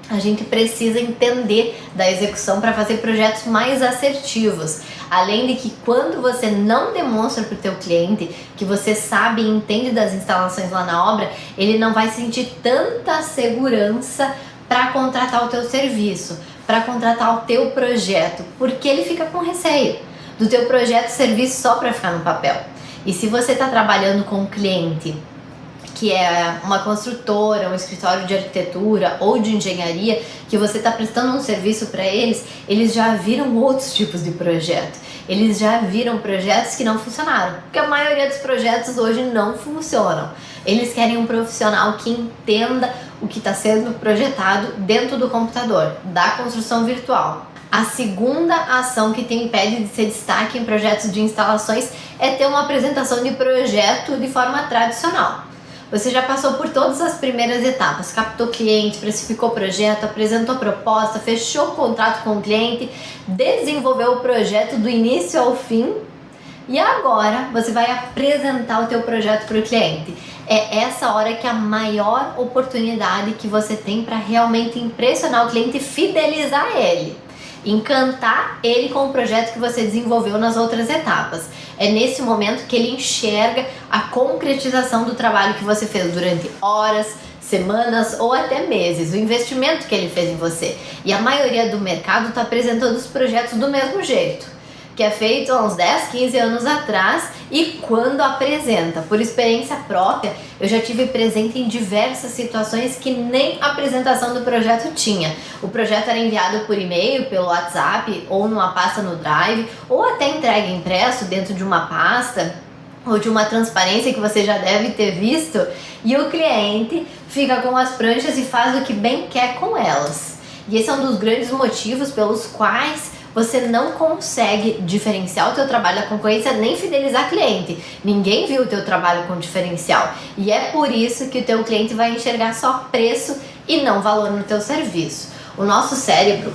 A gente precisa entender da execução para fazer projetos mais assertivos. Além de que quando você não demonstra para o teu cliente que você sabe e entende das instalações lá na obra, ele não vai sentir tanta segurança para contratar o teu serviço, para contratar o teu projeto, porque ele fica com receio do teu projeto serviço só para ficar no papel. E se você está trabalhando com um cliente que é uma construtora, um escritório de arquitetura ou de engenharia, que você está prestando um serviço para eles, eles já viram outros tipos de projeto. Eles já viram projetos que não funcionaram, porque a maioria dos projetos hoje não funcionam. Eles querem um profissional que entenda o que está sendo projetado dentro do computador, da construção virtual. A segunda ação que te impede de ser destaque em projetos de instalações é ter uma apresentação de projeto de forma tradicional. Você já passou por todas as primeiras etapas, captou cliente, precificou projeto, apresentou proposta, fechou o contrato com o cliente, desenvolveu o projeto do início ao fim e agora você vai apresentar o teu projeto para o cliente. É essa hora que é a maior oportunidade que você tem para realmente impressionar o cliente e fidelizar ele. Encantar ele com o projeto que você desenvolveu nas outras etapas. É nesse momento que ele enxerga a concretização do trabalho que você fez durante horas, semanas ou até meses, o investimento que ele fez em você. E a maioria do mercado está apresentando os projetos do mesmo jeito, que é feito há uns 10, 15 anos atrás e quando apresenta. Por experiência própria, eu já tive presente em diversas situações que nem apresentação do projeto tinha. O projeto era enviado por e-mail, pelo WhatsApp ou numa pasta no Drive, ou até entregue impresso dentro de uma pasta ou de uma transparência que você já deve ter visto, e o cliente fica com as pranchas e faz o que bem quer com elas. E esse é um dos grandes motivos pelos quais você não consegue diferenciar o teu trabalho da concorrência nem fidelizar cliente. Ninguém viu o teu trabalho com diferencial. E é por isso que o teu cliente vai enxergar só preço e não valor no teu serviço. O nosso cérebro,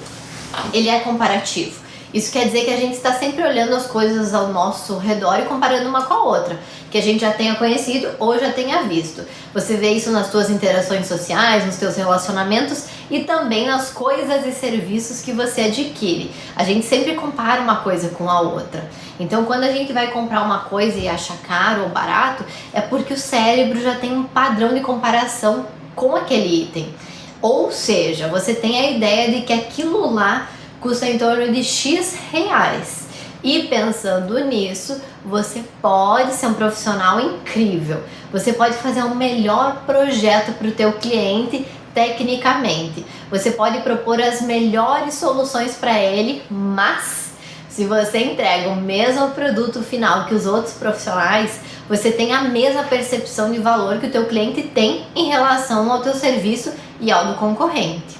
ele é comparativo. Isso quer dizer que a gente está sempre olhando as coisas ao nosso redor e comparando uma com a outra, que a gente já tenha conhecido ou já tenha visto. Você vê isso nas tuas interações sociais, nos teus relacionamentos e também nas coisas e serviços que você adquire. A gente sempre compara uma coisa com a outra. Então, quando a gente vai comprar uma coisa e acha caro ou barato, é porque o cérebro já tem um padrão de comparação com aquele item. Ou seja, você tem a ideia de que aquilo lá custa em torno de X reais. E pensando nisso, você pode ser um profissional incrível. Você pode fazer o melhor projeto para o teu cliente tecnicamente. Você pode propor as melhores soluções para ele, mas se você entrega o mesmo produto final que os outros profissionais, você tem a mesma percepção de valor que o teu cliente tem em relação ao teu serviço e ao do concorrente.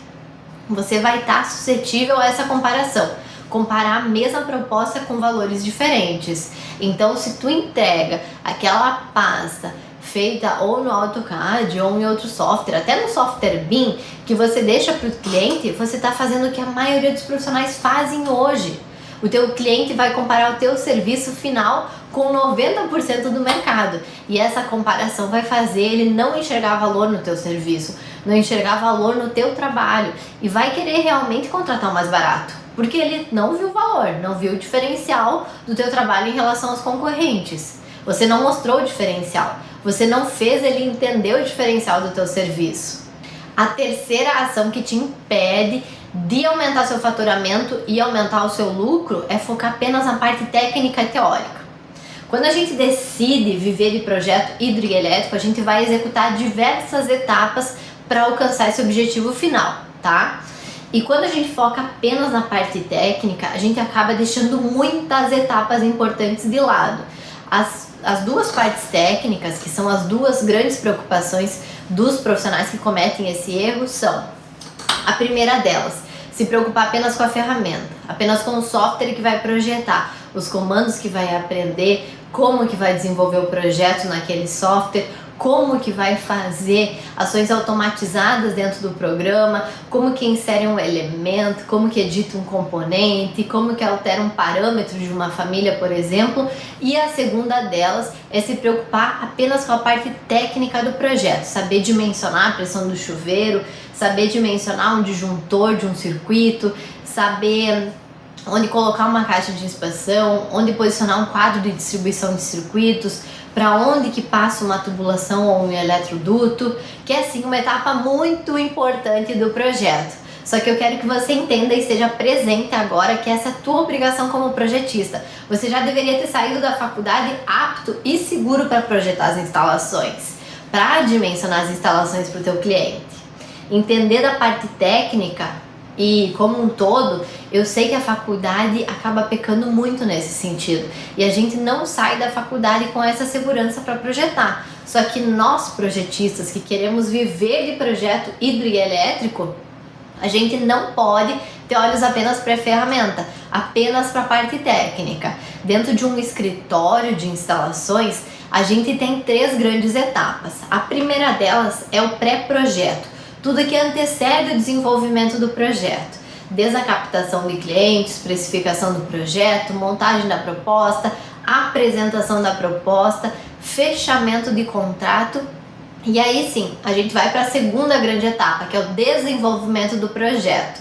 Você vai estar suscetível a essa comparação, comparar a mesma proposta com valores diferentes. Então, se tu entrega aquela pasta feita ou no AutoCAD ou em outro software, até no software BIM, que você deixa para o cliente, você está fazendo o que a maioria dos profissionais fazem hoje. O teu cliente vai comparar o teu serviço final com 90% do mercado. E essa comparação vai fazer ele não enxergar valor no teu serviço, não enxergar valor no teu trabalho e vai querer realmente contratar o mais barato. Porque ele não viu o valor, não viu o diferencial do teu trabalho em relação aos concorrentes. Você não mostrou o diferencial, você não fez ele entender o diferencial do teu serviço. A terceira ação que te impede de aumentar seu faturamento e aumentar o seu lucro é focar apenas na parte técnica e teórica. Quando a gente decide viver de projeto hidroelétrico, a gente vai executar diversas etapas para alcançar esse objetivo final, tá? E quando a gente foca apenas na parte técnica, a gente acaba deixando muitas etapas importantes de lado. As duas partes técnicas, que são as duas grandes preocupações dos profissionais que cometem esse erro, são: a primeira delas, se preocupar apenas com a ferramenta, apenas com o software que vai projetar, os comandos que vai aprender, como que vai desenvolver o projeto naquele software, como que vai fazer ações automatizadas dentro do programa, como que insere um elemento, como que edita um componente, como que altera um parâmetro de uma família, por exemplo. E a segunda delas é se preocupar apenas com a parte técnica do projeto, saber dimensionar a pressão do chuveiro, saber dimensionar um disjuntor de um circuito, saber onde colocar uma caixa de inspeção, onde posicionar um quadro de distribuição de circuitos, para onde que passa uma tubulação ou um eletroduto, que é sim uma etapa muito importante do projeto. Só que eu quero que você entenda e esteja presente agora que essa é a tua obrigação como projetista. Você já deveria ter saído da faculdade apto e seguro para projetar as instalações, para dimensionar as instalações para o teu cliente. Entender da parte técnica e como um todo, eu sei que a faculdade acaba pecando muito nesse sentido. E a gente não sai da faculdade com essa segurança para projetar. Só que nós, projetistas, que queremos viver de projeto hidroelétrico, a gente não pode ter olhos apenas para a ferramenta, apenas para a parte técnica. Dentro de um escritório de instalações, a gente tem 3 grandes etapas. A primeira delas é o pré-projeto, tudo que antecede o desenvolvimento do projeto, desde a captação de clientes, especificação do projeto, montagem da proposta, apresentação da proposta, fechamento de contrato. E aí sim, a gente vai para a segunda grande etapa, que é o desenvolvimento do projeto.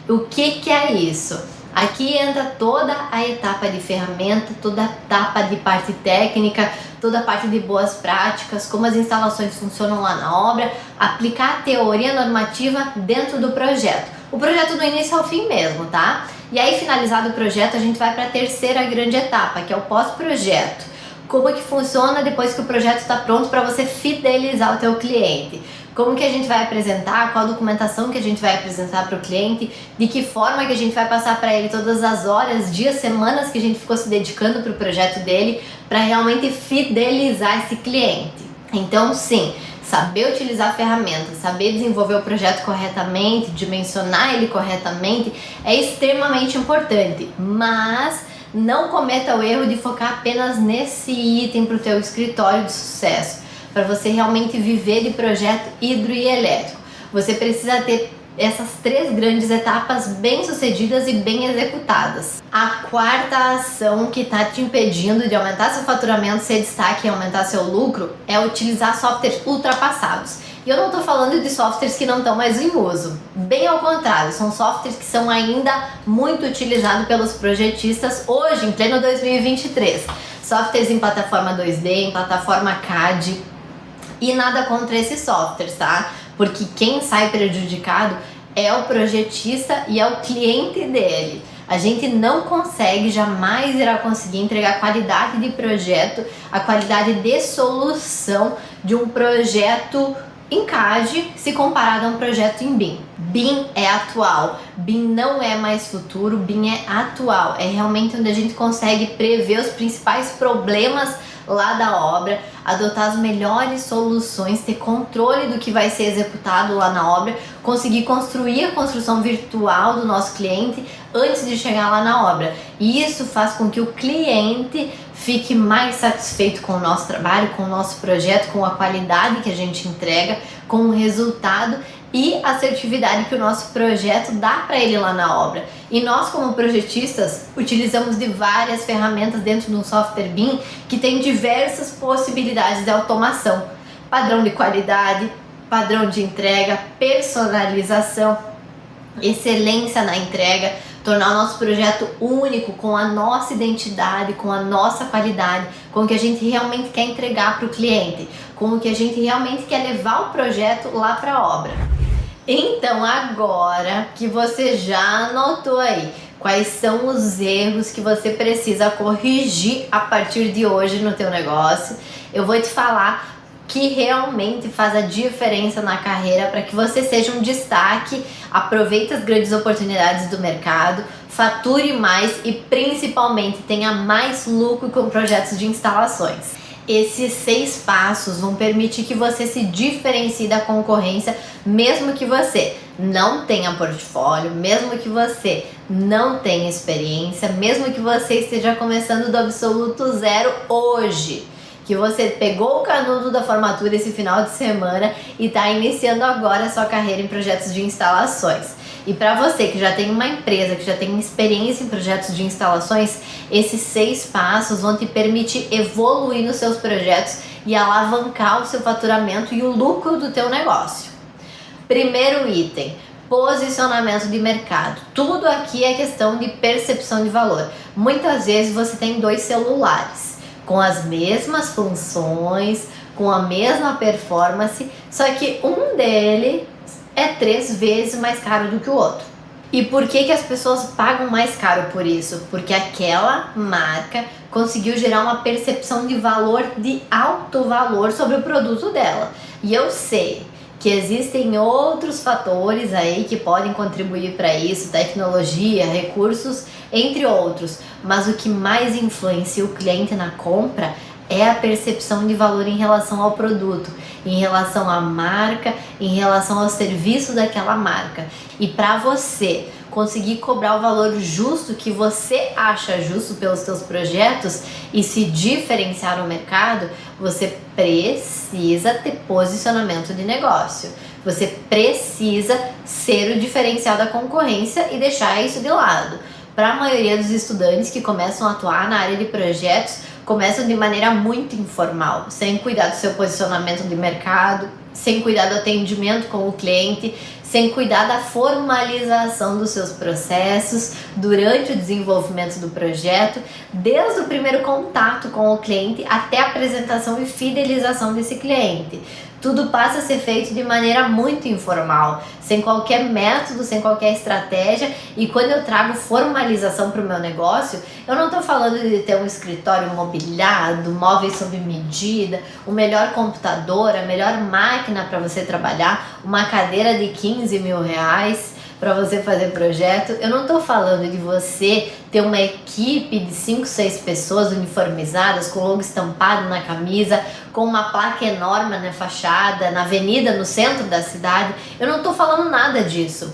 O que é isso? Aqui entra toda a etapa de ferramenta, toda a etapa de parte técnica, toda a parte de boas práticas, como as instalações funcionam lá na obra, aplicar a teoria normativa dentro do projeto. O projeto do início ao fim mesmo, tá? E aí, finalizado o projeto, a gente vai para a terceira grande etapa, que é o pós-projeto. Como que funciona depois que o projeto está pronto para você fidelizar o teu cliente? Como que a gente vai apresentar, qual a documentação que a gente vai apresentar para o cliente, de que forma que a gente vai passar para ele todas as horas, dias, semanas que a gente ficou se dedicando para o projeto dele, para realmente fidelizar esse cliente. Então sim, saber utilizar a ferramenta, saber desenvolver o projeto corretamente, dimensionar ele corretamente é extremamente importante, mas não cometa o erro de focar apenas nesse item para o teu escritório de sucesso. Para você realmente viver de projeto hidroelétrico, você precisa ter essas 3 grandes etapas bem sucedidas e bem executadas. A quarta ação que está te impedindo de aumentar seu faturamento, ser destaque e aumentar seu lucro é utilizar softwares ultrapassados. E eu não estou falando de softwares que não estão mais em uso. Bem ao contrário, são softwares que são ainda muito utilizados pelos projetistas hoje, em pleno 2023. Softwares em plataforma 2D, em plataforma CAD. E nada contra esses softwares, tá? Porque quem sai prejudicado é o projetista e é o cliente dele. A gente não consegue, jamais irá conseguir entregar a qualidade de projeto, a qualidade de solução de um projeto em CAD se comparado a um projeto em BIM. BIM é atual, BIM não é mais futuro, BIM é atual. É realmente onde a gente consegue prever os principais problemas lá da obra, adotar as melhores soluções, ter controle do que vai ser executado lá na obra, conseguir construir a construção virtual do nosso cliente antes de chegar lá na obra. E isso faz com que o cliente fique mais satisfeito com o nosso trabalho, com o nosso projeto, com a qualidade que a gente entrega, com o resultado e a assertividade que o nosso projeto dá para ele lá na obra. E nós, como projetistas, utilizamos de várias ferramentas dentro do software BIM que tem diversas possibilidades de automação. Padrão de qualidade, padrão de entrega, personalização, excelência na entrega, tornar o nosso projeto único, com a nossa identidade, com a nossa qualidade, com o que a gente realmente quer entregar para o cliente, com o que a gente realmente quer levar o projeto lá para a obra. Então, agora que você já anotou aí quais são os erros que você precisa corrigir a partir de hoje no teu negócio, eu vou te falar que realmente faz a diferença na carreira para que você seja um destaque, aproveite as grandes oportunidades do mercado, fature mais e principalmente tenha mais lucro com projetos de instalações. Esses 6 passos vão permitir que você se diferencie da concorrência, mesmo que você não tenha portfólio, mesmo que você não tenha experiência, mesmo que você esteja começando do absoluto zero hoje. Que você pegou o canudo da formatura esse final de semana e está iniciando agora a sua carreira em projetos de instalações. E para você que já tem uma empresa, que já tem experiência em projetos de instalações, esses 6 passos vão te permitir evoluir nos seus projetos e alavancar o seu faturamento e o lucro do teu negócio. Primeiro item, posicionamento de mercado. Tudo aqui é questão de percepção de valor. Muitas vezes você tem 2 celulares com as mesmas funções, com a mesma performance, só que um deles é 3 vezes mais caro do que o outro. E por que as pessoas pagam mais caro por isso? Porque aquela marca conseguiu gerar uma percepção de valor, de alto valor sobre o produto dela. E eu sei que existem outros fatores aí que podem contribuir para isso, tecnologia, recursos, entre outros, mas o que mais influencia o cliente na compra é a percepção de valor em relação ao produto, em relação à marca, em relação ao serviço daquela marca. E para você conseguir cobrar o valor justo que você acha justo pelos seus projetos e se diferenciar no mercado, você precisa ter posicionamento de negócio. Você precisa ser o diferencial da concorrência e deixar isso de lado. Para a maioria dos estudantes que começam a atuar na área de projetos, começam de maneira muito informal, sem cuidar do seu posicionamento de mercado, sem cuidar do atendimento com o cliente, sem cuidar da formalização dos seus processos durante o desenvolvimento do projeto, desde o primeiro contato com o cliente até a apresentação e fidelização desse cliente. Tudo passa a ser feito de maneira muito informal, sem qualquer método, sem qualquer estratégia. E quando eu trago formalização para o meu negócio, eu não estou falando de ter um escritório mobiliado, móveis sob medida, o melhor computador, a melhor máquina para você trabalhar, uma cadeira de 15 mil reais para você fazer projeto. Eu não estou falando de você ter uma equipe de 5, 6 pessoas uniformizadas, com logo estampado na camisa, com uma placa enorme na fachada, na avenida, no centro da cidade. Eu não estou falando nada disso.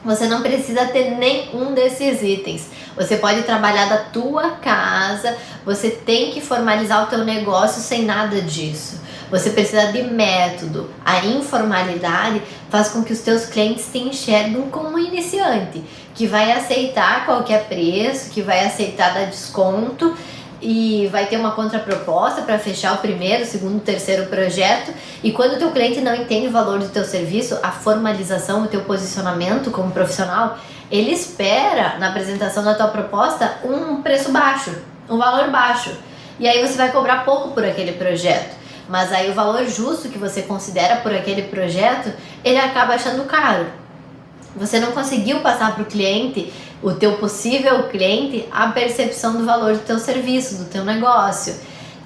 Você não precisa ter nenhum desses itens. Você pode trabalhar da tua casa, você tem que formalizar o teu negócio sem nada disso. Você precisa de método. A informalidade faz com que os teus clientes te enxerguem como um iniciante, que vai aceitar qualquer preço, que vai aceitar dar desconto e vai ter uma contraproposta para fechar o primeiro, segundo, terceiro projeto. E quando o teu cliente não entende o valor do teu serviço, a formalização, o teu posicionamento como profissional, ele espera na apresentação da tua proposta um preço baixo, um valor baixo. E aí você vai cobrar pouco por aquele projeto. Mas aí o valor justo que você considera por aquele projeto, ele acaba achando caro. você não conseguiu passar para o cliente, o teu possível cliente, a percepção do valor do teu serviço, do teu negócio,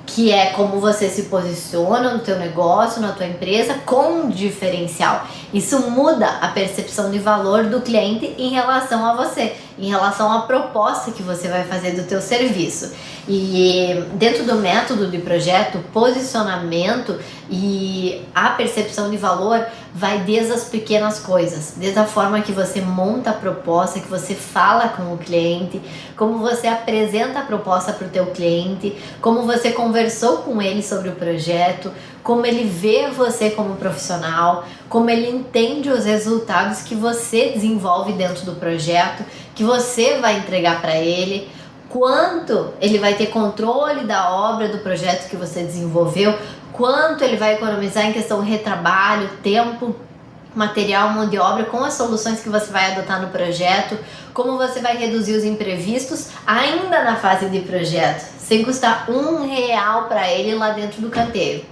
que é como você se posiciona no teu negócio, na tua empresa, com diferencial. Isso muda a percepção de valor do cliente em relação a você, em relação à proposta que você vai fazer do teu serviço. E dentro do método de projeto, posicionamento e a percepção de valor vai desde as pequenas coisas, desde a forma que você monta a proposta, que você fala com o cliente, como você apresenta a proposta para o teu cliente, como você conversou com ele sobre o projeto, como ele vê você como profissional, como ele entende os resultados que você desenvolve dentro do projeto, que você vai entregar para ele, quanto ele vai ter controle da obra, do projeto que você desenvolveu, quanto ele vai economizar em questão de retrabalho, tempo, material, mão de obra, com as soluções que você vai adotar no projeto, como você vai reduzir os imprevistos ainda na fase de projeto, sem custar R$1 para ele lá dentro do canteiro.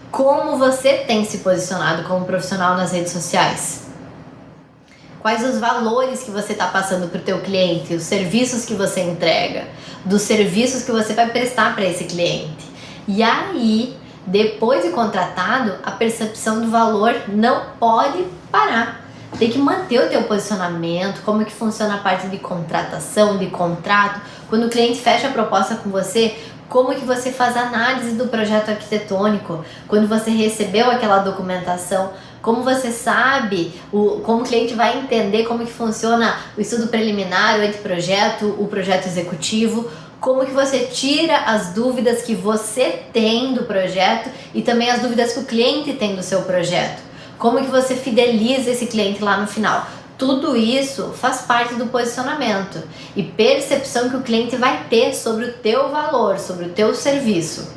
Como você tem se posicionado como profissional nas redes sociais? Quais os valores que você está passando para o teu cliente, os serviços que você entrega, dos serviços que você vai prestar para esse cliente. E aí, depois de contratado, a percepção do valor não pode parar. Tem que manter o teu posicionamento, como que funciona a parte de contratação, de contrato. Quando o cliente fecha a proposta com você, como que você faz a análise do projeto arquitetônico, quando você recebeu aquela documentação, como você sabe, como o cliente vai entender como que funciona o estudo preliminar, o anteprojeto, o projeto executivo, como que você tira as dúvidas que você tem do projeto e também as dúvidas que o cliente tem do seu projeto, como que você fideliza esse cliente lá no final. Tudo isso faz parte do posicionamento e percepção que o cliente vai ter sobre o teu valor, sobre o teu serviço.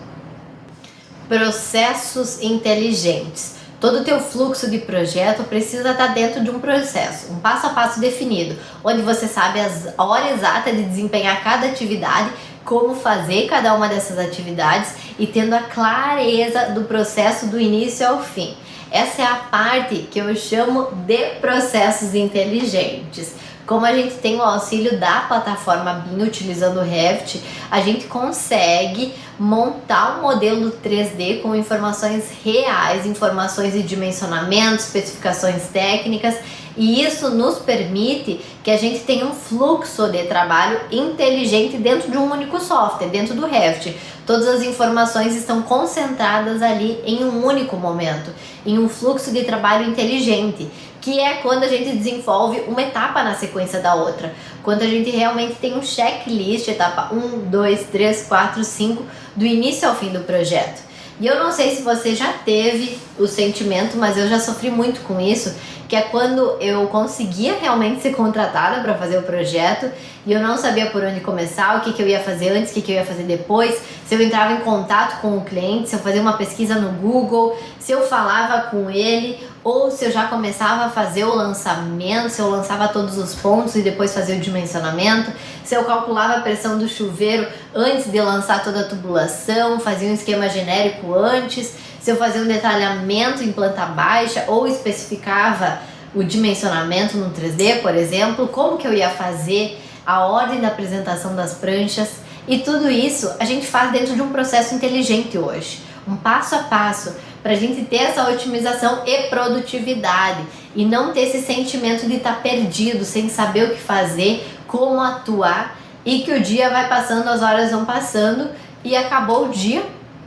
Processos inteligentes. Todo o teu fluxo de projeto precisa estar dentro de um processo, um passo a passo definido, onde você sabe a hora exata de desempenhar cada atividade, como fazer cada uma dessas atividades e tendo a clareza do processo do início ao fim. Essa é a parte que eu chamo de processos inteligentes. Como a gente tem o auxílio da plataforma BIM utilizando o Revit, a gente consegue montar um modelo 3D com informações reais, informações de dimensionamento, especificações técnicas, e isso nos permite que a gente tenha um fluxo de trabalho inteligente dentro de um único software, dentro do Revit. Todas as informações estão concentradas ali em um único momento, em um fluxo de trabalho inteligente, que é quando a gente desenvolve uma etapa na sequência da outra, quando a gente realmente tem um checklist, etapa 1, 2, 3, 4, 5, do início ao fim do projeto. E eu não sei se você já teve o sentimento, mas eu já sofri muito com isso, que é quando eu conseguia realmente ser contratada para fazer o projeto e eu não sabia por onde começar, o que eu ia fazer antes, o que eu ia fazer depois, se eu entrava em contato com o cliente, se eu fazia uma pesquisa no Google, se eu falava com ele ou se eu já começava a fazer o lançamento, se eu lançava todos os pontos e depois fazia o dimensionamento, se eu calculava a pressão do chuveiro antes de lançar toda a tubulação, fazia um esquema genérico antes, se eu fazia um detalhamento em planta baixa ou especificava o dimensionamento no 3D, por exemplo, como que eu ia fazer, a ordem da apresentação das pranchas, e tudo isso a gente faz dentro de um processo inteligente hoje, um passo a passo, para a gente ter essa otimização e produtividade e não ter esse sentimento de estar perdido, sem saber o que fazer, como atuar, e que o dia vai passando, as horas vão passando e acabou o dia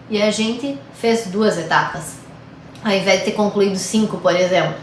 e a gente fez 2 etapas, ao invés de ter concluído 5, por exemplo.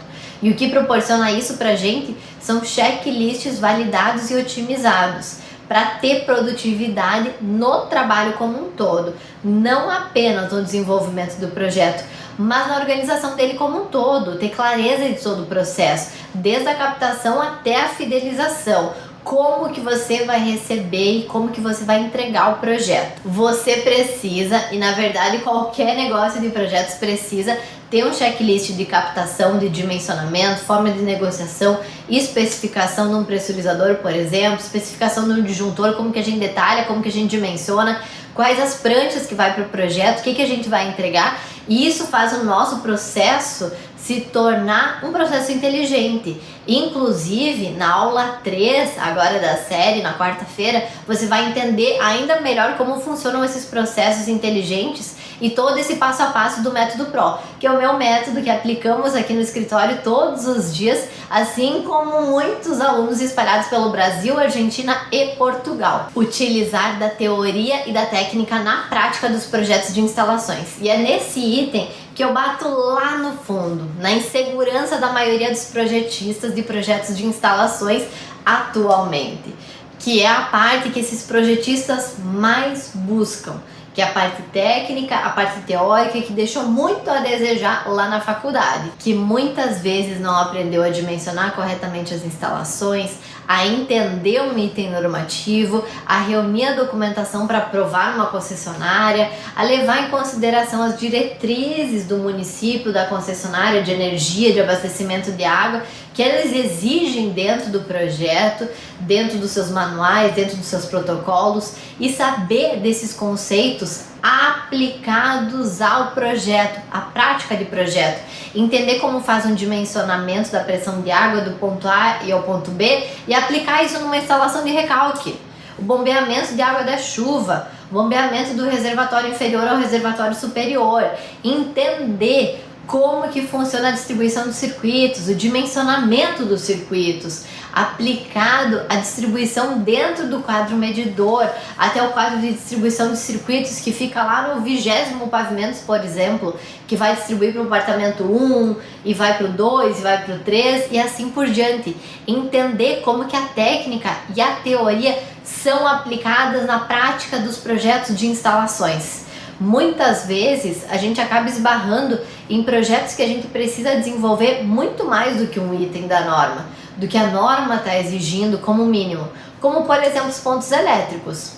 E o que proporciona isso pra gente são checklists validados e otimizados para ter produtividade no trabalho como um todo, não apenas no desenvolvimento do projeto, mas na organização dele como um todo, ter clareza de todo o processo, desde a captação até a fidelização. Como que você vai receber e como que você vai entregar o projeto. Você precisa, e na verdade qualquer negócio de projetos precisa, ter um checklist de captação, de dimensionamento, forma de negociação, especificação de um pressurizador, por exemplo, especificação de um disjuntor, como que a gente detalha, como que a gente dimensiona, quais as pranchas que vai para o projeto, o que a gente vai entregar E isso faz o nosso processo se tornar um processo inteligente. Inclusive, na aula 3, agora da série, na quarta-feira, você vai entender ainda melhor como funcionam esses processos inteligentes e todo esse passo a passo do método PRO, que é o meu método que aplicamos aqui no escritório todos os dias, assim como muitos alunos espalhados pelo Brasil, Argentina e Portugal. Utilizar da teoria e da técnica na prática dos projetos de instalações. E é nesse item que eu bato lá no fundo, na insegurança da maioria dos projetistas de projetos de instalações atualmente, que é a parte que esses projetistas mais buscam, que é a parte técnica, a parte teórica, que deixou muito a desejar lá na faculdade, que muitas vezes não aprendeu a dimensionar corretamente as instalações, a entender um item normativo, a reunir a documentação para aprovar uma concessionária, a levar em consideração as diretrizes do município, da concessionária de energia, de abastecimento de água, que eles exigem dentro do projeto, dentro dos seus manuais, dentro dos seus protocolos, e saber desses conceitos aplicados ao projeto, à prática de projeto. Entender como faz um dimensionamento da pressão de água do ponto A e ao ponto B e aplicar isso numa instalação de recalque. O bombeamento de água da chuva, o bombeamento do reservatório inferior ao reservatório superior. Entender como que funciona a distribuição dos circuitos, o dimensionamento dos circuitos, aplicado à distribuição dentro do quadro medidor, até o quadro de distribuição de circuitos que fica lá no 20º pavimento, por exemplo, que vai distribuir para o apartamento 1, e vai para o 2, e vai para o 3, e assim por diante. Entender como que a técnica e a teoria são aplicadas na prática dos projetos de instalações. Muitas vezes a gente acaba esbarrando em projetos que a gente precisa desenvolver muito mais do que um item da norma, do que a norma está exigindo como mínimo, como por exemplo os pontos elétricos.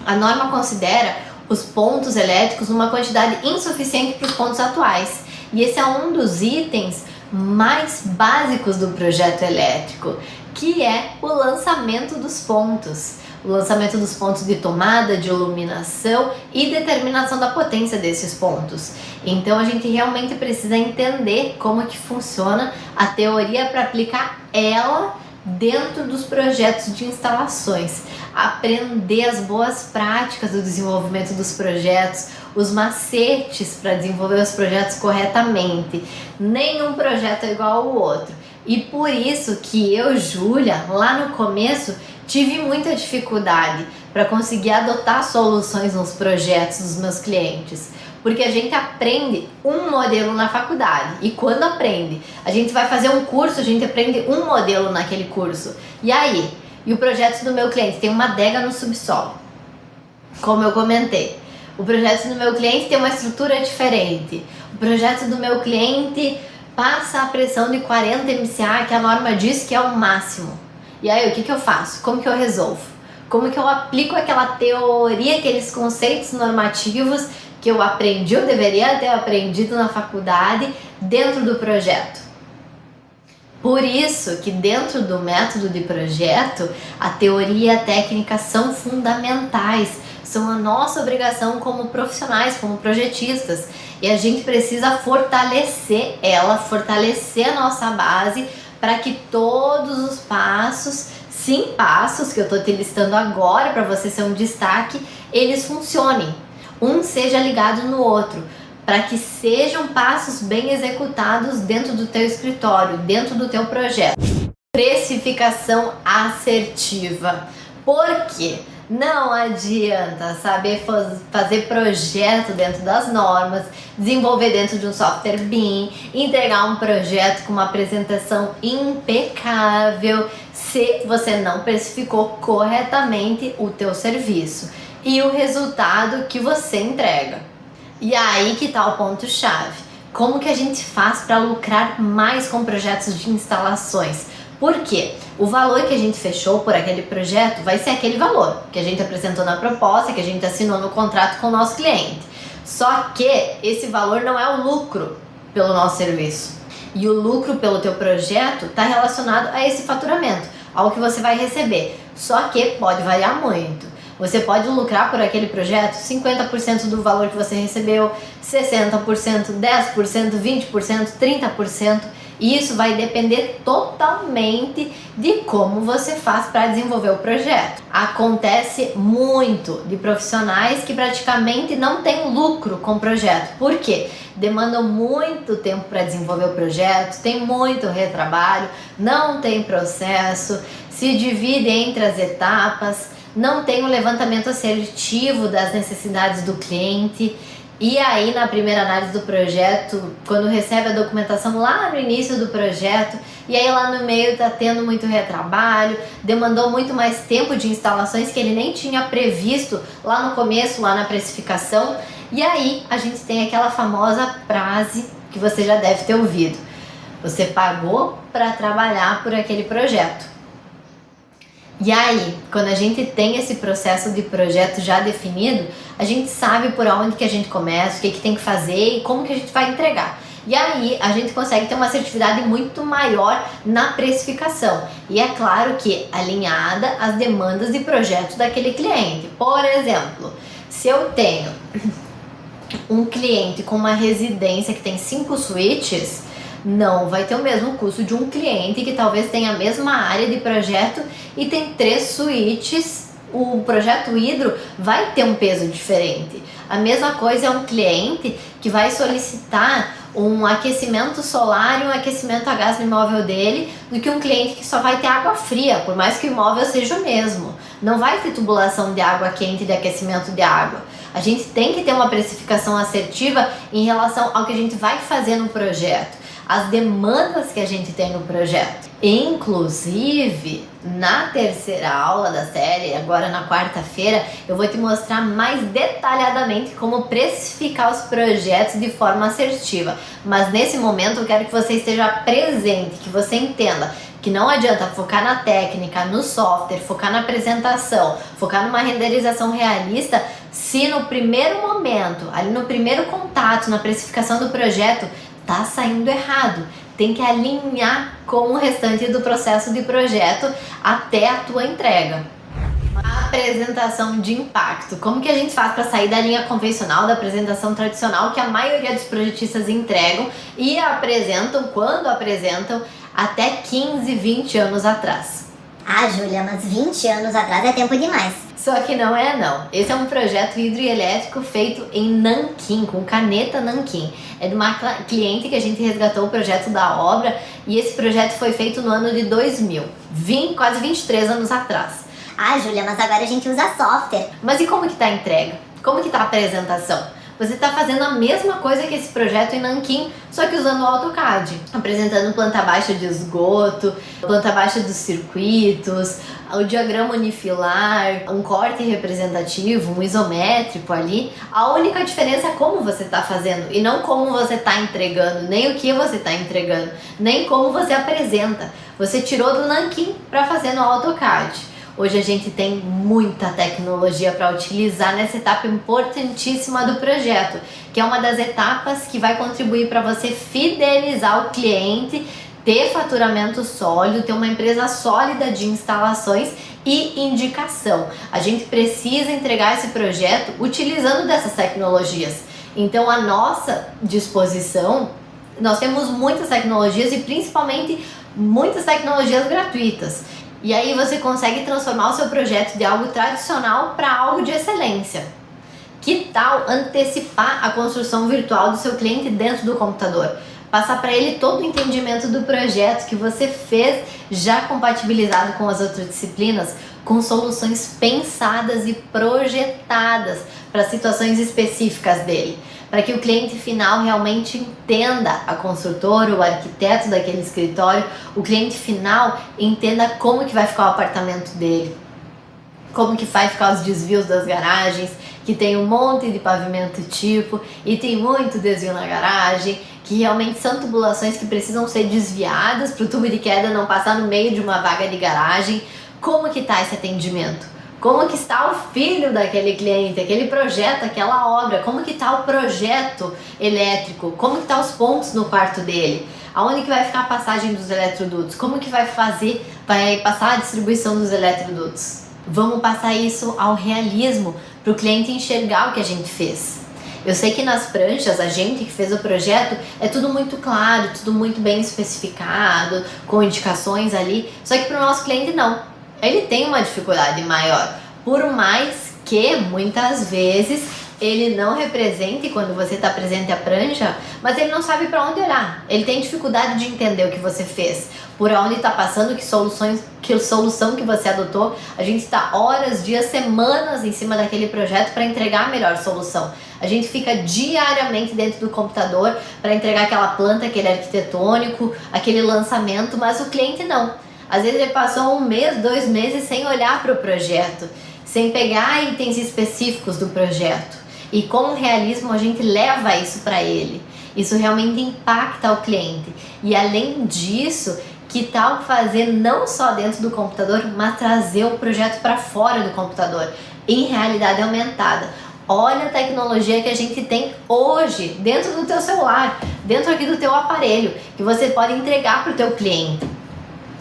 A norma considera os pontos elétricos numa quantidade insuficiente para os pontos atuais, e esse é um dos itens mais básicos do projeto elétrico, que é o lançamento dos pontos. O lançamento dos pontos de tomada, de iluminação e determinação da potência desses pontos. Então a gente realmente precisa entender como que funciona a teoria para aplicar ela dentro dos projetos de instalações. Aprender as boas práticas do desenvolvimento dos projetos, os macetes para desenvolver os projetos corretamente. Nenhum projeto é igual ao outro. E por isso que eu, Júlia, lá no começo, tive muita dificuldade para conseguir adotar soluções nos projetos dos meus clientes, porque a gente aprende um modelo na faculdade, e quando aprende, a gente vai fazer um curso, a gente aprende um modelo naquele curso. E aí? E o projeto do meu cliente tem uma adega no subsolo, como eu comentei. O projeto do meu cliente tem uma estrutura diferente. O projeto do meu cliente passa a pressão de 40 MCA, que a norma diz que é o máximo. E aí, o que eu faço? Como que eu resolvo? Como que eu aplico aquela teoria, aqueles conceitos normativos que eu aprendi, eu deveria ter aprendido na faculdade, dentro do projeto? Por isso que dentro do método de projeto, a teoria e a técnica são fundamentais, são a nossa obrigação como profissionais, como projetistas. E a gente precisa fortalecer ela, fortalecer a nossa base, para que todos os passos, 5 passos que eu estou te listando agora para você ser um destaque, eles funcionem. Um seja ligado no outro, para que sejam passos bem executados dentro do teu escritório, dentro do teu projeto. Precificação assertiva. Por quê? Não adianta saber fazer projeto dentro das normas, desenvolver dentro de um software BIM, entregar um projeto com uma apresentação impecável se você não precificou corretamente o teu serviço e o resultado que você entrega. E aí que tá o ponto-chave. Como que a gente faz para lucrar mais com projetos de instalações? Por quê? O valor que a gente fechou por aquele projeto vai ser aquele valor que a gente apresentou na proposta, que a gente assinou no contrato com o nosso cliente. Só que esse valor não é o lucro pelo nosso serviço. E o lucro pelo teu projeto está relacionado a esse faturamento, ao que você vai receber. Só que pode variar muito. Você pode lucrar por aquele projeto 50% do valor que você recebeu, 60%, 10%, 20%, 30%. E isso vai depender totalmente de como você faz para desenvolver o projeto. Acontece muito de profissionais que praticamente não têm lucro com o projeto. Por quê? Demandam muito tempo para desenvolver o projeto, tem muito retrabalho, não tem processo, se divide entre as etapas, não tem um levantamento assertivo das necessidades do cliente. E aí, na primeira análise do projeto, quando recebe a documentação lá no início do projeto, e aí lá no meio tá tendo muito retrabalho, demandou muito mais tempo de instalações que ele nem tinha previsto lá no começo, lá na precificação. E aí a gente tem aquela famosa frase que você já deve ter ouvido: você pagou para trabalhar por aquele projeto. E aí, quando a gente tem esse processo de projeto já definido, a gente sabe por onde que a gente começa, o que tem que fazer e como que a gente vai entregar. E aí, a gente consegue ter uma assertividade muito maior na precificação. E é claro que alinhada às demandas de projeto daquele cliente. Por exemplo, se eu tenho um cliente com uma residência que tem 5 suítes, não vai ter o mesmo custo de um cliente que talvez tenha a mesma área de projeto e tem 3 suítes. O projeto hidro vai ter um peso diferente. A mesma coisa é um cliente que vai solicitar um aquecimento solar e um aquecimento a gás no imóvel dele, do que um cliente que só vai ter água fria, por mais que o imóvel seja o mesmo. Não vai ter tubulação de água quente e de aquecimento de água. A gente tem que ter uma precificação assertiva em relação ao que a gente vai fazer no projeto, as demandas que a gente tem no projeto. Inclusive, na terceira aula da série, agora na quarta-feira, eu vou te mostrar mais detalhadamente como precificar os projetos de forma assertiva. Mas nesse momento eu quero que você esteja presente, que você entenda que não adianta focar na técnica, no software, focar na apresentação, focar numa renderização realista, se no primeiro momento, ali no primeiro contato, na precificação do projeto, tá saindo errado. Tem que alinhar com o restante do processo de projeto até a tua entrega. A apresentação de impacto. Como que a gente faz para sair da linha convencional, da apresentação tradicional que a maioria dos projetistas entregam e apresentam, quando apresentam, até 15, 20 anos atrás?
Ah, Júlia, mas 20 anos atrás é tempo demais.
Só que não é não. Esse é um projeto hidroelétrico feito em nanquim, com caneta nanquim. É de uma cliente que a gente resgatou o projeto da obra e esse projeto foi feito no ano de 2000, quase 23 anos atrás.
Ah, Júlia, mas agora a gente usa software.
Mas e como que tá a entrega? Como que tá a apresentação? Você está fazendo a mesma coisa que esse projeto em nanquim, só que usando o AutoCAD, apresentando planta baixa de esgoto, planta baixa dos circuitos, o diagrama unifilar, um corte representativo, um isométrico ali. A única diferença é como você está fazendo e não como você está entregando, nem o que você está entregando, nem como você apresenta. Você tirou do nanquim para fazer no AutoCAD. Hoje a gente tem muita tecnologia para utilizar nessa etapa importantíssima do projeto, que é uma das etapas que vai contribuir para você fidelizar o cliente, ter faturamento sólido, ter uma empresa sólida de instalações e indicação. A gente precisa entregar esse projeto utilizando dessas tecnologias. Então, à nossa disposição, nós temos muitas tecnologias e principalmente muitas tecnologias gratuitas. E aí você consegue transformar o seu projeto de algo tradicional para algo de excelência. Que tal antecipar a construção virtual do seu cliente dentro do computador? Passar para ele todo o entendimento do projeto que você fez, já compatibilizado com as outras disciplinas, com soluções pensadas e projetadas para situações específicas dele. Para que o cliente final realmente entenda a construtora, o arquiteto daquele escritório, o cliente final entenda como que vai ficar o apartamento dele, como que vai ficar os desvios das garagens, que tem um monte de pavimento tipo e tem muito desvio na garagem, que realmente são tubulações que precisam ser desviadas para o tubo de queda não passar no meio de uma vaga de garagem. Como que está esse atendimento? Como que está o filho daquele cliente, aquele projeto, aquela obra? Como que está o projeto elétrico? Como que está os pontos no quarto dele? Aonde que vai ficar a passagem dos eletrodutos? Como que vai passar a distribuição dos eletrodutos? Vamos passar isso ao realismo, para o cliente enxergar o que a gente fez. Eu sei que nas pranchas, a gente que fez o projeto, é tudo muito claro, tudo muito bem especificado, com indicações ali, só que para o nosso cliente não. Ele tem uma dificuldade maior, por mais que muitas vezes ele não represente quando você está presente a prancha, mas ele não sabe para onde olhar. Ele tem dificuldade de entender o que você fez, por onde está passando, que solução que você adotou. A gente está horas, dias, semanas em cima daquele projeto para entregar a melhor solução. A gente fica diariamente dentro do computador para entregar aquela planta, aquele arquitetônico, aquele lançamento, mas o cliente não. Às vezes ele passou 1 mês, 2 meses sem olhar para o projeto, sem pegar itens específicos do projeto. E com o realismo a gente leva isso para ele. Isso realmente impacta o cliente. E além disso, que tal fazer não só dentro do computador, mas trazer o projeto para fora do computador, em realidade aumentada. Olha a tecnologia que a gente tem hoje dentro do teu celular, dentro aqui do teu aparelho, que você pode entregar para o teu cliente.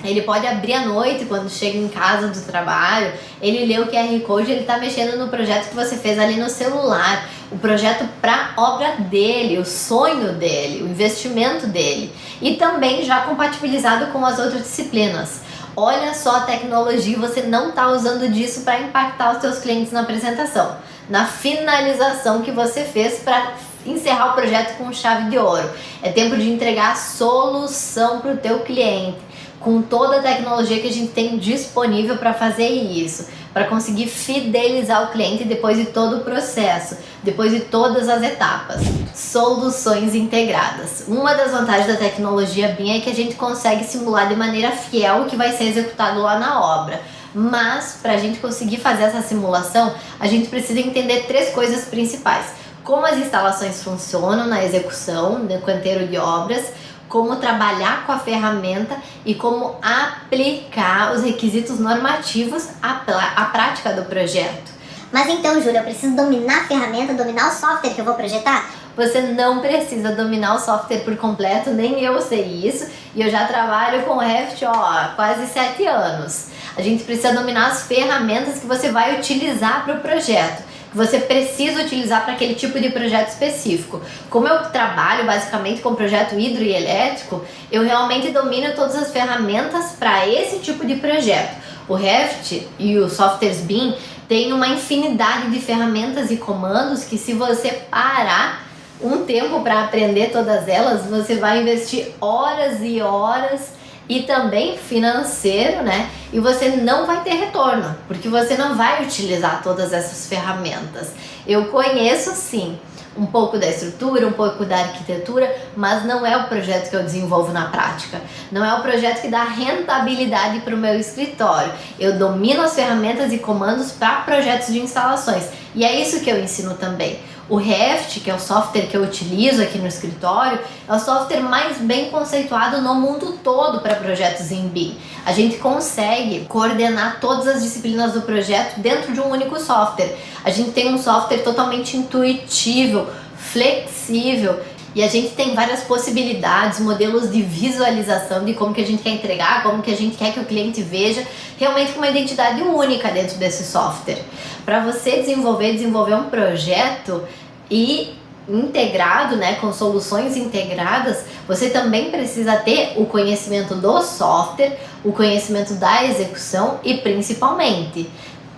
Ele pode abrir à noite quando chega em casa do trabalho, ele lê o QR Code, ele está mexendo no projeto que você fez ali no celular, o projeto para a obra dele, o sonho dele, o investimento dele, e também já compatibilizado com as outras disciplinas. Olha só a tecnologia, você não está usando disso para impactar os seus clientes na apresentação, na finalização que você fez para encerrar o projeto com chave de ouro. É tempo de entregar a solução para o teu cliente, com toda a tecnologia que a gente tem disponível para fazer isso, para conseguir fidelizar o cliente depois de todo o processo, depois de todas as etapas. Soluções integradas. Uma das vantagens da tecnologia BIM é que a gente consegue simular de maneira fiel o que vai ser executado lá na obra. Mas, para a gente conseguir fazer essa simulação, a gente precisa entender 3 coisas principais. Como as instalações funcionam na execução, no canteiro de obras, como trabalhar com a ferramenta e como aplicar os requisitos normativos à prática do projeto.
Mas então, Júlia, eu preciso dominar a ferramenta, dominar o software que eu vou projetar?
Você não precisa dominar o software por completo, nem eu sei isso, e eu já trabalho com o Revit há quase 7 anos. A gente precisa dominar as ferramentas que você vai utilizar para o projeto, que você precisa utilizar para aquele tipo de projeto específico. Como eu trabalho basicamente com projeto hidro e elétrico, eu realmente domino todas as ferramentas para esse tipo de projeto. O Revit e os softwares BIM têm uma infinidade de ferramentas e comandos que, se você parar um tempo para aprender todas elas, você vai investir horas e horas, e também financeiro, né? E você não vai ter retorno, porque você não vai utilizar todas essas ferramentas. Eu conheço, sim, um pouco da estrutura, um pouco da arquitetura, mas não é o projeto que eu desenvolvo na prática. Não é o projeto que dá rentabilidade para o meu escritório. Eu domino as ferramentas e comandos para projetos de instalações. E é isso que eu ensino também. O Revit, que é o software que eu utilizo aqui no escritório, é o software mais bem conceituado no mundo todo para projetos em BIM. A gente consegue coordenar todas as disciplinas do projeto dentro de um único software. A gente tem um software totalmente intuitivo, flexível, e a gente tem várias possibilidades, modelos de visualização de como que a gente quer entregar, como que a gente quer que o cliente veja, realmente com uma identidade única dentro desse software. Para você desenvolver um projeto e integrado, né, com soluções integradas, você também precisa ter o conhecimento do software, o conhecimento da execução e, principalmente,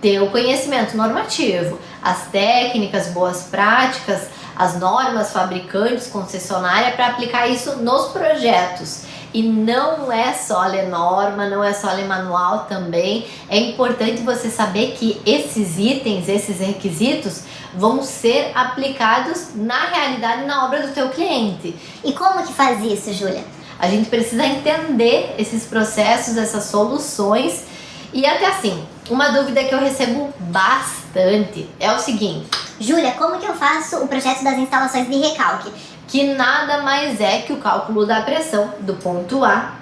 ter o conhecimento normativo, as técnicas, boas práticas, as normas, fabricantes, concessionária, para aplicar isso nos projetos. E não é só ler norma, não é só ler manual também. É importante você saber que esses itens, esses requisitos vão ser aplicados na realidade, na obra do teu cliente.
E como que faz isso, Júlia?
A gente precisa entender esses processos, essas soluções. E até assim, uma dúvida que eu recebo bastante é o seguinte:
Júlia, como que eu faço o projeto das instalações de recalque?
Que nada mais é que o cálculo da pressão do ponto A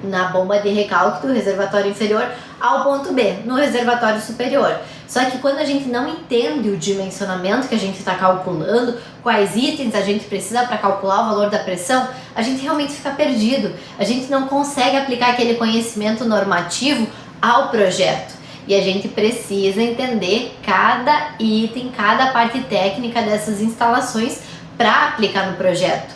na bomba de recalque do reservatório inferior ao ponto B no reservatório superior. Só que quando a gente não entende o dimensionamento que a gente está calculando, quais itens a gente precisa para calcular o valor da pressão, a gente realmente fica perdido. A gente não consegue aplicar aquele conhecimento normativo ao projeto. E a gente precisa entender cada item, cada parte técnica dessas instalações para aplicar no projeto.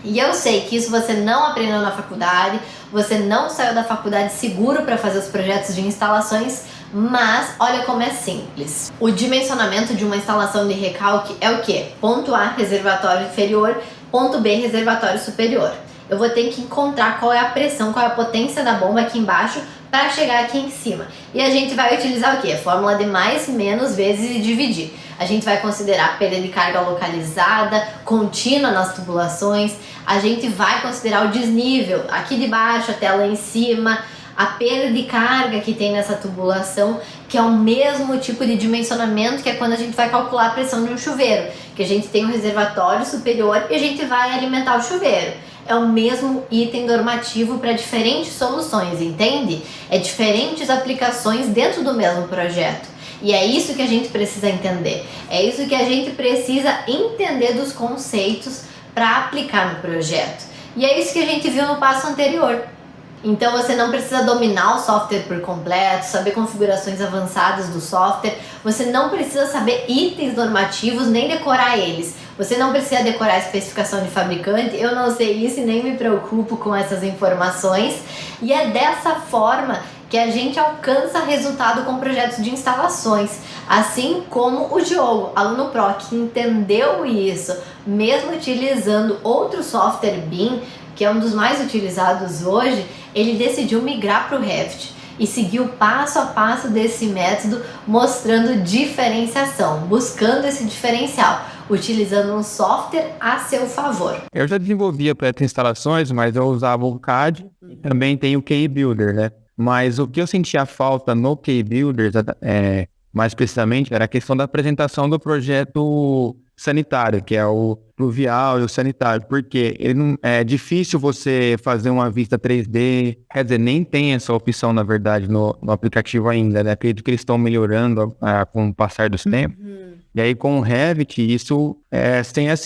E eu sei que isso você não aprendeu na faculdade, você não saiu da faculdade seguro para fazer os projetos de instalações, mas olha como é simples. O dimensionamento de uma instalação de recalque é o quê? Ponto A, reservatório inferior, ponto B, reservatório superior. Eu vou ter que encontrar qual é a pressão, qual é a potência da bomba aqui embaixo para chegar aqui em cima. E a gente vai utilizar o quê? Fórmula de mais, menos, vezes e dividir. A gente vai considerar a perda de carga localizada, contínua nas tubulações. A gente vai considerar o desnível aqui de baixo até lá em cima, a perda de carga que tem nessa tubulação, que é o mesmo tipo de dimensionamento que é quando a gente vai calcular a pressão de um chuveiro, que a gente tem um reservatório superior e a gente vai alimentar o chuveiro. É o mesmo item normativo para diferentes soluções, entende? É diferentes aplicações dentro do mesmo projeto. E é isso que a gente precisa entender. É isso que a gente precisa entender dos conceitos para aplicar no projeto. E é isso que a gente viu no passo anterior. Então você não precisa dominar o software por completo, saber configurações avançadas do software, você não precisa saber itens normativos nem decorar eles. Você não precisa decorar a especificação de fabricante, eu não sei isso e nem me preocupo com essas informações. E é dessa forma que a gente alcança resultado com projetos de instalações, assim como o Diogo, aluno Pro, que entendeu isso, mesmo utilizando outro software BIM, que é um dos mais utilizados hoje, ele decidiu migrar para o Revit e seguiu passo a passo desse método, mostrando diferenciação, buscando esse diferencial, utilizando um software a seu favor.
Eu já desenvolvia pré-instalações, mas eu usava o CAD e também tem o KeyBuilder, né? Mas o que eu sentia falta no KeyBuilder, mais precisamente, era a questão da apresentação do projeto sanitário, que é o pluvial e o sanitário, porque ele não, é difícil você fazer uma vista 3D, quer dizer, nem tem essa opção, na verdade, no aplicativo ainda, né? Acredito que eles estão melhorando com o passar dos tempos. E aí, com o Revit, isso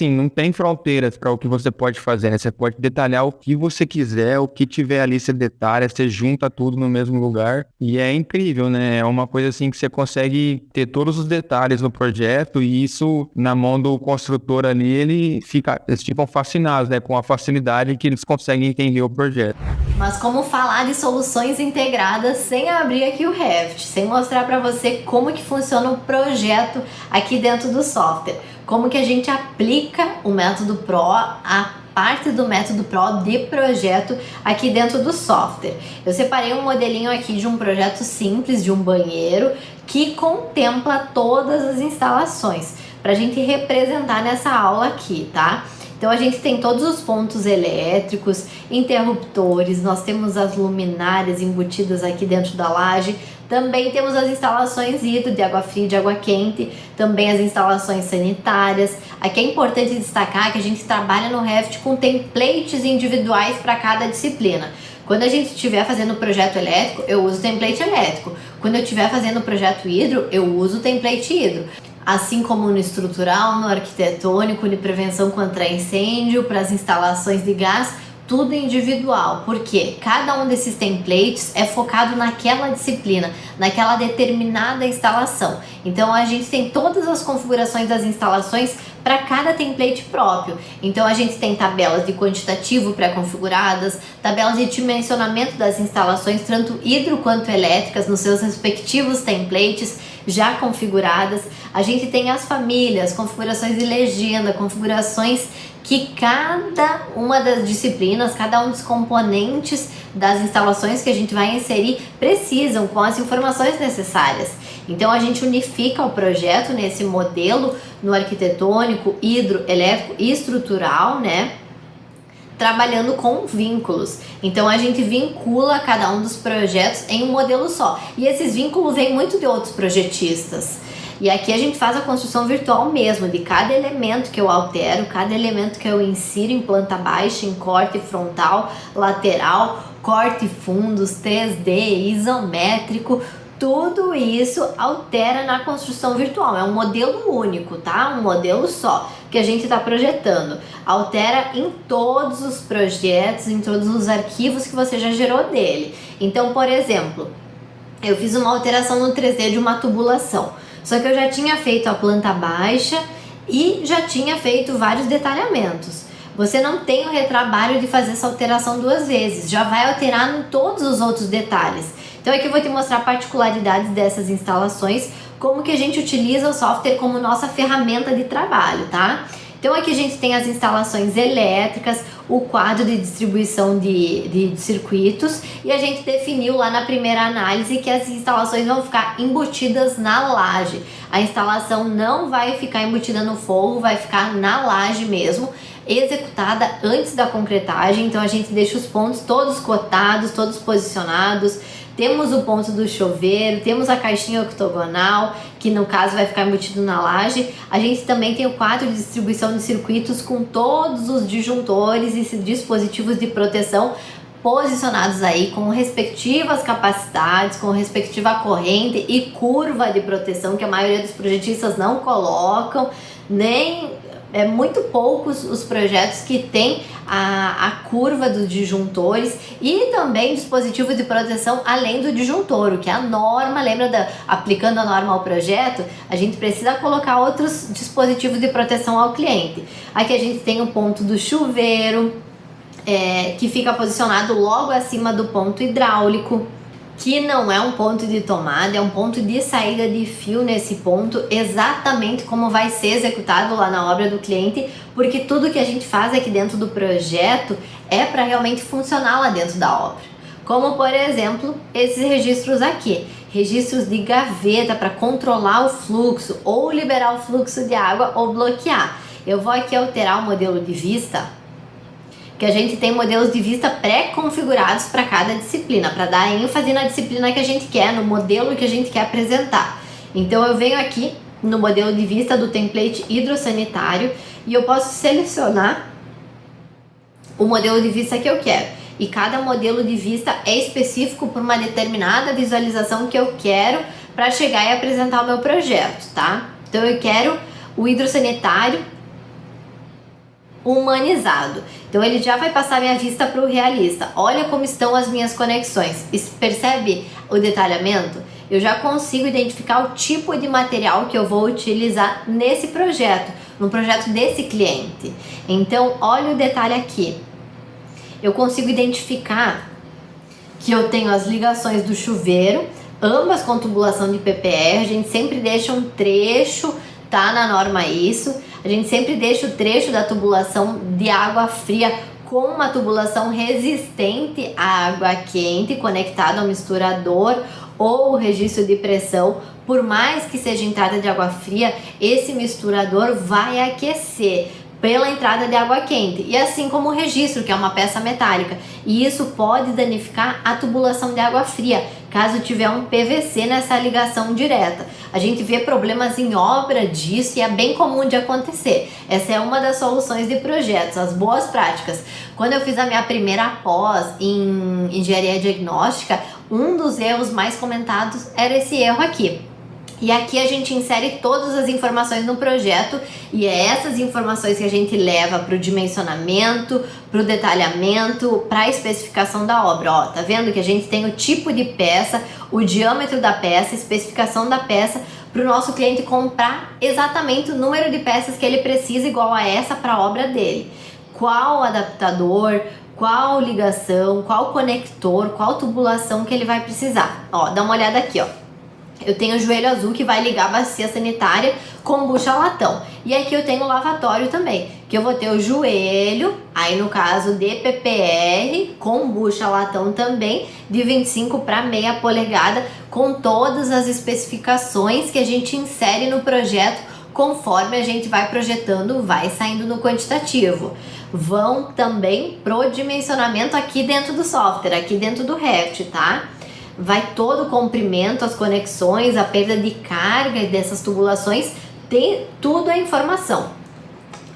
não tem fronteiras para o que você pode fazer, né? Você pode detalhar o que você quiser, o que tiver ali, você detalha, você junta tudo no mesmo lugar. E é incrível, né? É uma coisa assim que você consegue ter todos os detalhes no projeto e isso, na mão do construtor ali, eles ficam fascinados, né? Com a facilidade que eles conseguem entender o projeto.
Mas como falar de soluções integradas sem abrir aqui o Revit, sem mostrar para você como que funciona o projeto aqui dentro do software, como que a gente aplica o método Pro, a parte do método Pro de projeto aqui dentro do software. Eu separei um modelinho aqui de um projeto simples, de um banheiro, que contempla todas as instalações, para a gente representar nessa aula aqui, tá? Então a gente tem todos os pontos elétricos, interruptores, nós temos as luminárias embutidas aqui dentro da laje, também temos as instalações hidro, de água fria e de água quente, também as instalações sanitárias. Aqui é importante destacar que a gente trabalha no Revit com templates individuais para cada disciplina. Quando a gente estiver fazendo o projeto elétrico, eu uso o template elétrico. Quando eu estiver fazendo o projeto hidro, eu uso o template hidro. Assim como no estrutural, no arquitetônico, de prevenção contra incêndio, para as instalações de gás, tudo individual, porque cada um desses templates é focado naquela disciplina, naquela determinada instalação. Então a gente tem todas as configurações das instalações para cada template próprio. Então a gente tem tabelas de quantitativo pré-configuradas, tabelas de dimensionamento das instalações, tanto hidro quanto elétricas, nos seus respectivos templates já configuradas. A gente tem as famílias, configurações de legenda, configurações que cada uma das disciplinas, cada um dos componentes das instalações que a gente vai inserir precisam com as informações necessárias. Então a gente unifica o projeto nesse modelo no arquitetônico, hidro, elétrico e estrutural, né? Trabalhando com vínculos. Então a gente vincula cada um dos projetos em um modelo só. E esses vínculos vêm muito de outros projetistas. E aqui a gente faz a construção virtual mesmo, de cada elemento que eu altero, cada elemento que eu insiro em planta baixa, em corte frontal, lateral, corte fundos, 3D, isométrico, tudo isso altera na construção virtual. É um modelo único, tá? Um modelo só que a gente está projetando. Altera em todos os projetos, em todos os arquivos que você já gerou dele. Então, por exemplo, eu fiz uma alteração no 3D de uma tubulação. Só que eu já tinha feito a planta baixa e já tinha feito vários detalhamentos. Você não tem o retrabalho de fazer essa alteração 2 vezes, já vai alterar em todos os outros detalhes. Então aqui eu vou te mostrar particularidades dessas instalações, como que a gente utiliza o software como nossa ferramenta de trabalho, tá? Então aqui a gente tem as instalações elétricas, o quadro de distribuição de circuitos, e a gente definiu lá na primeira análise que as instalações vão ficar embutidas na laje. A instalação não vai ficar embutida no forro, vai ficar na laje mesmo, executada antes da concretagem. Então a gente deixa os pontos todos cotados, todos posicionados. Temos o ponto do chuveiro, temos a caixinha octogonal, que no caso vai ficar embutido na laje. A gente também tem o quadro de distribuição de circuitos com todos os disjuntores e dispositivos de proteção posicionados aí com respectivas capacidades, com respectiva corrente e curva de proteção, que a maioria dos projetistas não colocam, nem... É muito poucos os projetos que tem a curva dos disjuntores e também dispositivos de proteção além do disjuntor, o que é a norma, lembra aplicando a norma ao projeto, a gente precisa colocar outros dispositivos de proteção ao cliente. Aqui a gente tem o ponto do chuveiro, que fica posicionado logo acima do ponto hidráulico, que não é um ponto de tomada, é um ponto de saída de fio nesse ponto, exatamente como vai ser executado lá na obra do cliente, porque tudo que a gente faz aqui dentro do projeto é para realmente funcionar lá dentro da obra. Como, por exemplo, esses registros aqui, registros de gaveta para controlar o fluxo, ou liberar o fluxo de água ou bloquear. Eu vou aqui alterar o modelo de vista, que a gente tem modelos de vista pré-configurados para cada disciplina, para dar ênfase na disciplina que a gente quer, no modelo que a gente quer apresentar. Então eu venho aqui no modelo de vista do template hidrossanitário e eu posso selecionar o modelo de vista que eu quero. E cada modelo de vista é específico por uma determinada visualização que eu quero para chegar e apresentar o meu projeto, tá? Então eu quero o hidrossanitário humanizado. Então ele já vai passar minha vista para o realista. Olha como estão as minhas conexões. Percebe o detalhamento? Eu já consigo identificar o tipo de material que eu vou utilizar nesse projeto, no projeto desse cliente. Então olha o detalhe aqui. Eu consigo identificar que eu tenho as ligações do chuveiro, ambas com tubulação de PPR. A gente sempre deixa um trecho, tá na norma isso. A gente sempre deixa o trecho da tubulação de água fria com uma tubulação resistente à água quente, conectado ao misturador ou o registro de pressão. Por mais que seja entrada de água fria, esse misturador vai aquecer pela entrada de água quente, e assim como o registro, que é uma peça metálica, e isso pode danificar a tubulação de água fria, caso tiver um PVC nessa ligação direta. A gente vê problemas em obra disso e é bem comum de acontecer. Essa é uma das soluções de projetos, as boas práticas. Quando eu fiz a minha primeira pós em engenharia diagnóstica, um dos erros mais comentados era esse erro aqui. E aqui a gente insere todas as informações no projeto e é essas informações que a gente leva para o dimensionamento, para o detalhamento, para a especificação da obra. Ó, tá vendo que a gente tem o tipo de peça, o diâmetro da peça, a especificação da peça, para o nosso cliente comprar exatamente o número de peças que ele precisa igual a essa para a obra dele. Qual adaptador, qual ligação, qual conector, qual tubulação que ele vai precisar. Ó, dá uma olhada aqui, ó. Eu tenho o joelho azul que vai ligar a bacia sanitária com bucha-latão. E aqui eu tenho o lavatório também, que eu vou ter o joelho, aí no caso de PPR, com bucha-latão também, de 25 para meia polegada, com todas as especificações que a gente insere no projeto, conforme a gente vai projetando, vai saindo no quantitativo. Vão também pro dimensionamento aqui dentro do software, aqui dentro do Revit, tá? Vai todo o comprimento, as conexões, a perda de carga dessas tubulações, tem tudo a informação.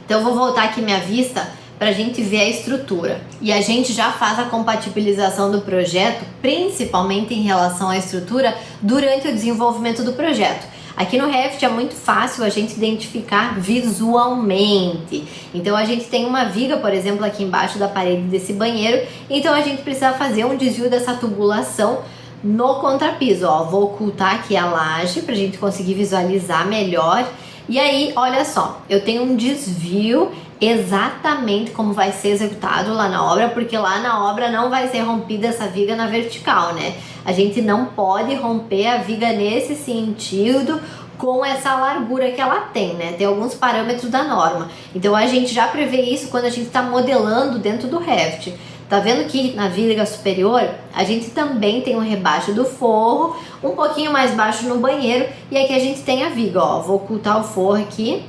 Então eu vou voltar aqui minha vista para a gente ver a estrutura. E a gente já faz a compatibilização do projeto, principalmente em relação à estrutura, durante o desenvolvimento do projeto. Aqui no Revit é muito fácil a gente identificar visualmente. Então a gente tem uma viga, por exemplo, aqui embaixo da parede desse banheiro, então a gente precisa fazer um desvio dessa tubulação no contrapiso, ó. Vou ocultar aqui a laje pra gente conseguir visualizar melhor. E aí, olha só, eu tenho um desvio exatamente como vai ser executado lá na obra, porque lá na obra não vai ser rompida essa viga na vertical, né? A gente não pode romper a viga nesse sentido com essa largura que ela tem, né? Tem alguns parâmetros da norma. Então a gente já prevê isso quando a gente está modelando dentro do Revit. Tá vendo que na viga superior a gente também tem um rebaixo do forro, um pouquinho mais baixo no banheiro, e aqui a gente tem a viga, ó. Vou ocultar o forro aqui.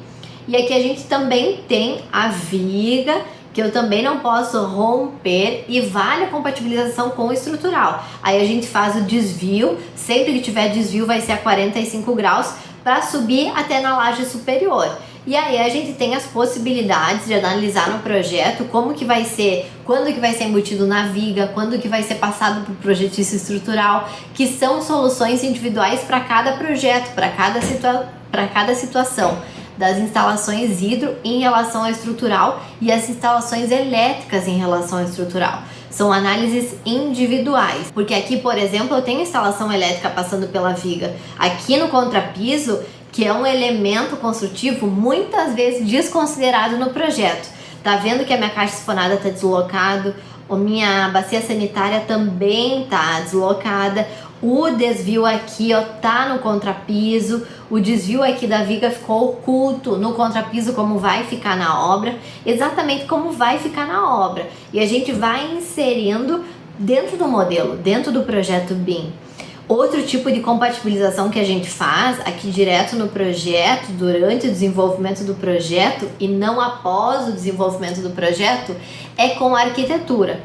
E aqui a gente também tem a viga, que eu também não posso romper, e vale a compatibilização com o estrutural. Aí a gente faz o desvio, sempre que tiver desvio vai ser a 45 graus, para subir até na laje superior. E aí a gente tem as possibilidades de analisar no projeto como que vai ser, quando que vai ser embutido na viga, quando que vai ser passado para o projetista estrutural, que são soluções individuais para cada projeto, para cada situação, das instalações hidro em relação ao estrutural e as instalações elétricas em relação ao estrutural. São análises individuais, porque aqui, por exemplo, eu tenho instalação elétrica passando pela viga. Aqui no contrapiso, que é um elemento construtivo muitas vezes desconsiderado no projeto. Tá vendo que a minha caixa sifonada está deslocada, a minha bacia sanitária também está deslocada, o desvio aqui, ó, tá no contrapiso, o desvio aqui da viga ficou oculto no contrapiso, como vai ficar na obra, exatamente como vai ficar na obra. E a gente vai inserindo dentro do modelo, dentro do projeto BIM. Outro tipo de compatibilização que a gente faz aqui direto no projeto, durante o desenvolvimento do projeto e não após o desenvolvimento do projeto, é com a arquitetura.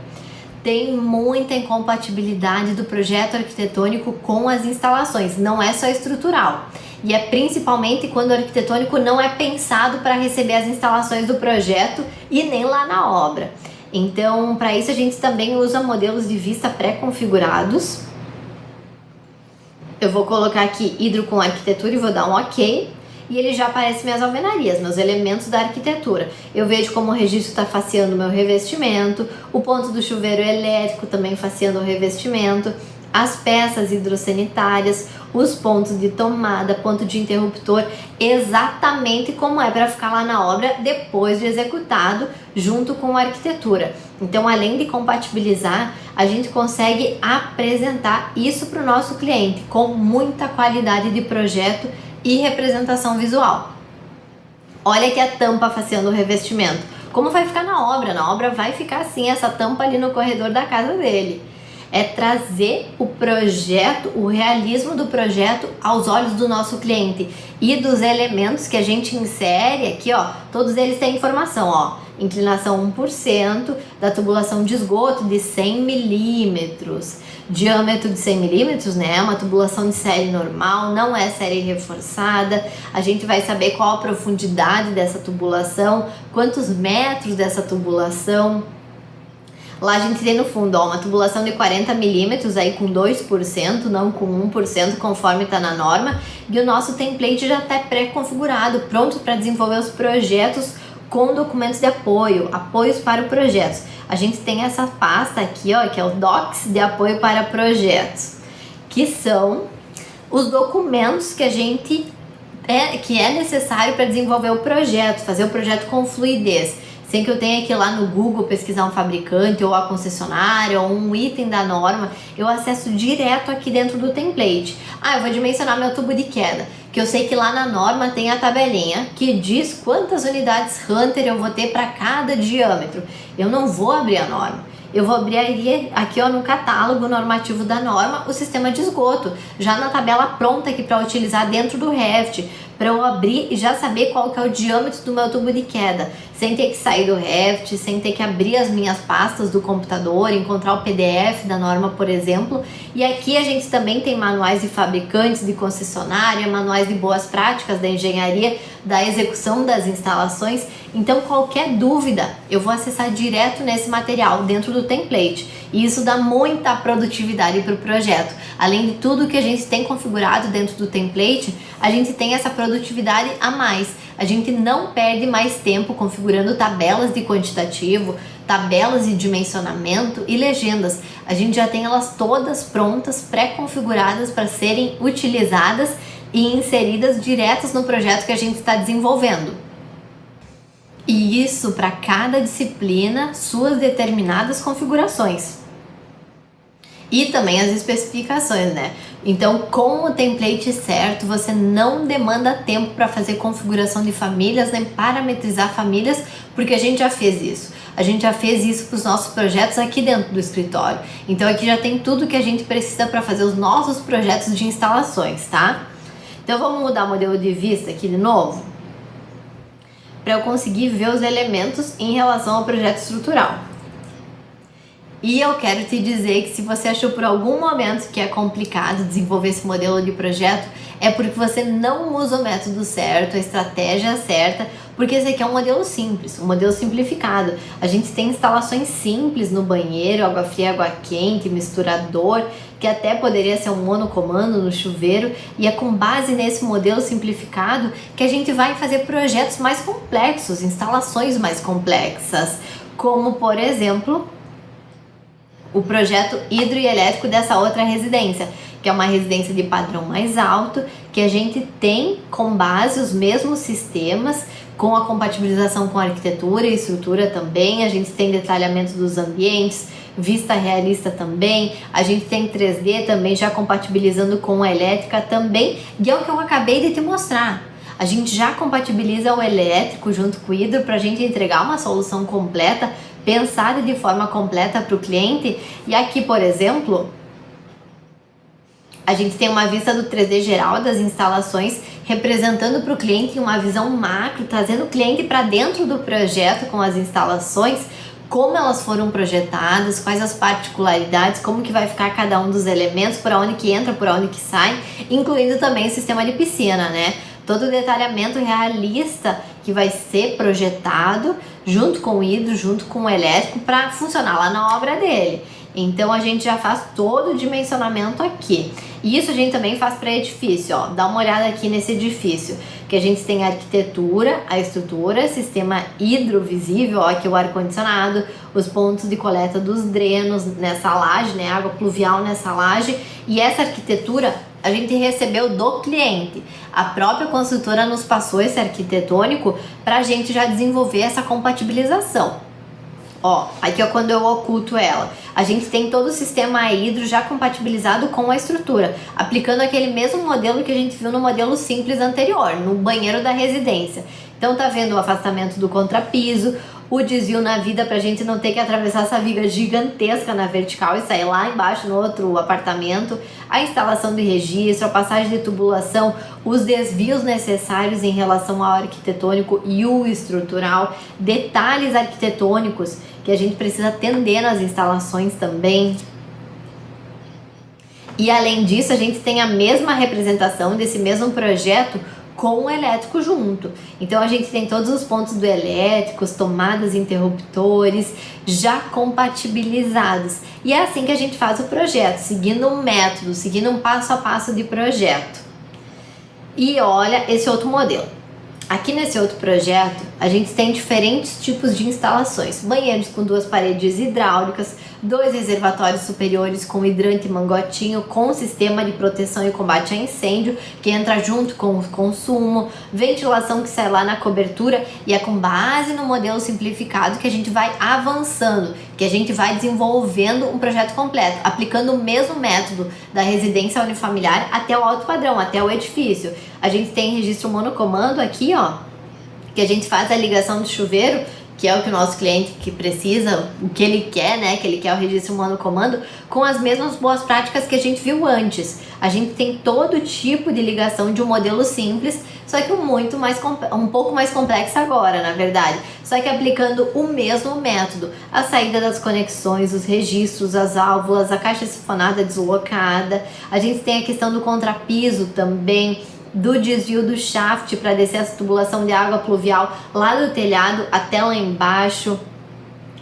Tem muita incompatibilidade do projeto arquitetônico com as instalações, não é só estrutural. E é principalmente quando o arquitetônico não é pensado para receber as instalações do projeto e nem lá na obra. Então, para isso a gente também usa modelos de vista pré-configurados. Eu vou colocar aqui hidro com arquitetura e vou dar um OK. E ele já aparece minhas alvenarias, meus elementos da arquitetura. Eu vejo como o registro está faceando o meu revestimento, o ponto do chuveiro elétrico também faceando o revestimento, as peças hidrossanitárias, os pontos de tomada, ponto de interruptor, exatamente como é para ficar lá na obra depois de executado, junto com a arquitetura. Então, além de compatibilizar, a gente consegue apresentar isso para o nosso cliente com muita qualidade de projeto e representação visual. Olha aqui a tampa faceando o revestimento. Como vai ficar na obra? Na obra vai ficar assim, essa tampa ali no corredor da casa dele. É trazer o projeto, o realismo do projeto aos olhos do nosso cliente e dos elementos que a gente insere aqui, ó, todos eles têm informação, ó, inclinação 1%, da tubulação de esgoto de 100 milímetros, diâmetro de 100 milímetros, né, uma tubulação de série normal, não é série reforçada, a gente vai saber qual a profundidade dessa tubulação, quantos metros dessa tubulação. Lá a gente tem no fundo, ó, uma tubulação de 40 milímetros aí com 2%, não com 1%, conforme está na norma. E o nosso template já está pré-configurado, pronto para desenvolver os projetos com documentos de apoio, apoios para projetos. A gente tem essa pasta aqui, ó, que é o Docs de apoio para projetos, que são os documentos que a gente que é necessário para desenvolver o projeto, fazer o projeto com fluidez. Sem que eu tenha que ir lá no Google pesquisar um fabricante ou a concessionária ou um item da norma, eu acesso direto aqui dentro do template. Ah, eu vou dimensionar meu tubo de queda, que eu sei que lá na norma tem a tabelinha que diz quantas unidades Hunter eu vou ter para cada diâmetro. Eu não vou abrir a norma. Eu vou abrir aqui, ó, no catálogo normativo da norma o sistema de esgoto, já na tabela pronta aqui para utilizar dentro do Revit, para eu abrir e já saber qual que é o diâmetro do meu tubo de queda, sem ter que sair do Revit, sem ter que abrir as minhas pastas do computador, encontrar o PDF da norma, por exemplo. E aqui a gente também tem manuais de fabricantes, de concessionária, manuais de boas práticas da engenharia, da execução das instalações. Então, qualquer dúvida, eu vou acessar direto nesse material, dentro do template. E isso dá muita produtividade para o projeto. Além de tudo que a gente tem configurado dentro do template, a gente tem essa produtividade a mais. A gente não perde mais tempo configurando tabelas de quantitativo, tabelas de dimensionamento e legendas. a gente já tem elas todas prontas, pré-configuradas para serem utilizadas e inseridas diretas no projeto que a gente está desenvolvendo. E isso para cada disciplina, suas determinadas configurações. E também as especificações, né? Então, com o template certo, você não demanda tempo para fazer configuração de famílias, nem parametrizar famílias, porque a gente já fez isso. A gente já fez isso para os nossos projetos aqui dentro do escritório. Então, aqui já tem tudo que a gente precisa para fazer os nossos projetos de instalações, tá? Então, vamos mudar o modelo de vista aqui de novo, para eu conseguir ver os elementos em relação ao projeto estrutural. E eu quero te dizer que se você achou por algum momento que é complicado desenvolver esse modelo de projeto, é porque você não usa o método certo, a estratégia certa, porque esse aqui é um modelo simples, um modelo simplificado. A gente tem instalações simples no banheiro, água fria, água quente, misturador, que até poderia ser um monocomando no chuveiro, e é com base nesse modelo simplificado que a gente vai fazer projetos mais complexos, instalações mais complexas, como por exemplo o projeto hidro e elétrico dessa outra residência, que é uma residência de padrão mais alto, que a gente tem com base os mesmos sistemas, com a compatibilização com a arquitetura e estrutura também, a gente tem detalhamento dos ambientes, vista realista também, a gente tem 3D também já compatibilizando com a elétrica também, e é o que eu acabei de te mostrar. A gente já compatibiliza o elétrico junto com o hidro para a gente entregar uma solução completa, pensada de forma completa para o cliente. E aqui, por exemplo, a gente tem uma vista do 3D geral das instalações, representando para o cliente uma visão macro, trazendo o cliente para dentro do projeto com as instalações, como elas foram projetadas, quais as particularidades, como que vai ficar cada um dos elementos, por onde que entra, por onde que sai, incluindo também o sistema de piscina, né? Todo o detalhamento realista que vai ser projetado junto com o hidro, junto com o elétrico, para funcionar lá na obra dele. Então a gente já faz todo o dimensionamento aqui. E isso a gente também faz para edifício, ó. Dá uma olhada aqui nesse edifício, que a gente tem a arquitetura, a estrutura, sistema hidrovisível, ó, aqui o ar-condicionado, os pontos de coleta dos drenos nessa laje, né, água pluvial nessa laje, e essa arquitetura a gente recebeu do cliente. A própria construtora nos passou esse arquitetônico para a gente já desenvolver essa compatibilização. Ó, aqui é quando eu oculto ela. A gente tem todo o sistema hidro já compatibilizado com a estrutura, aplicando aquele mesmo modelo que a gente viu no modelo simples anterior, no banheiro da residência. Então tá vendo o afastamento do contrapiso, o desvio na vida pra gente não ter que atravessar essa viga gigantesca na vertical e sair lá embaixo no outro apartamento, a instalação de registro, a passagem de tubulação, os desvios necessários em relação ao arquitetônico e o estrutural, detalhes arquitetônicos que a gente precisa atender nas instalações também. E além disso, a gente tem a mesma representação desse mesmo projeto com o elétrico junto. Então a gente tem todos os pontos do elétrico, as tomadas, interruptores já compatibilizados. E é assim que a gente faz o projeto, seguindo um método, seguindo um passo a passo de projeto. E olha esse outro modelo. Aqui nesse outro projeto, a gente tem diferentes tipos de instalações. Banheiros com 2 paredes hidráulicas, 2 reservatórios superiores com hidrante mangotinho, com sistema de proteção e combate a incêndio, que entra junto com o consumo, ventilação que sai lá na cobertura, e é com base no modelo simplificado que a gente vai avançando, que a gente vai desenvolvendo um projeto completo, aplicando o mesmo método da residência unifamiliar até o alto padrão, até o edifício. A gente tem registro monocomando aqui, ó, que a gente faz a ligação do chuveiro, que é o que o nosso cliente que precisa, o que ele quer, né, que ele quer o registro monocomando, com as mesmas boas práticas que a gente viu antes. A gente tem todo tipo de ligação de um modelo simples, só que um pouco mais complexo agora, na verdade. Só que aplicando o mesmo método, a saída das conexões, os registros, as válvulas, a caixa sifonada deslocada. A gente tem a questão do contrapiso também, do desvio do shaft para descer essa tubulação de água pluvial lá do telhado até lá embaixo.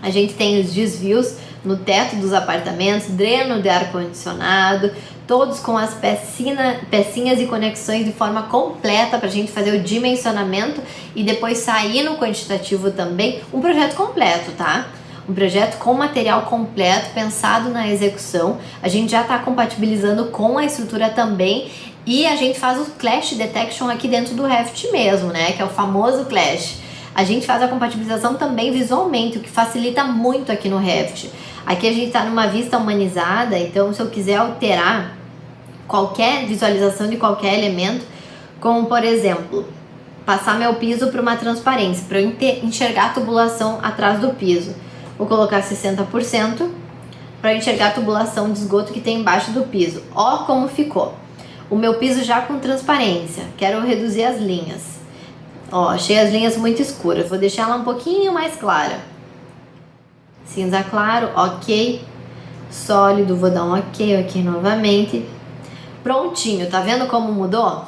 A gente tem os desvios no teto dos apartamentos, dreno de ar-condicionado, todos com as pecinhas e conexões de forma completa para a gente fazer o dimensionamento e depois sair no quantitativo também, um projeto completo, tá? um projeto com material completo, pensado na execução. A gente já está compatibilizando com a estrutura também, e a gente faz o Clash Detection aqui dentro do Revit mesmo, né, que é o famoso Clash. A gente faz a compatibilização também visualmente, o que facilita muito aqui no Revit. Aqui a gente está numa vista humanizada, então se eu quiser alterar qualquer visualização de qualquer elemento, como por exemplo, passar meu piso para uma transparência, para eu enxergar a tubulação atrás do piso. Vou colocar 60% para enxergar a tubulação de esgoto que tem embaixo do piso. Ó como ficou. O meu piso já com transparência. Quero reduzir as linhas. Ó, achei as linhas muito escuras. Vou deixar ela um pouquinho mais clara. Cinza claro, ok. Sólido, vou dar um ok novamente. Prontinho, tá vendo como mudou?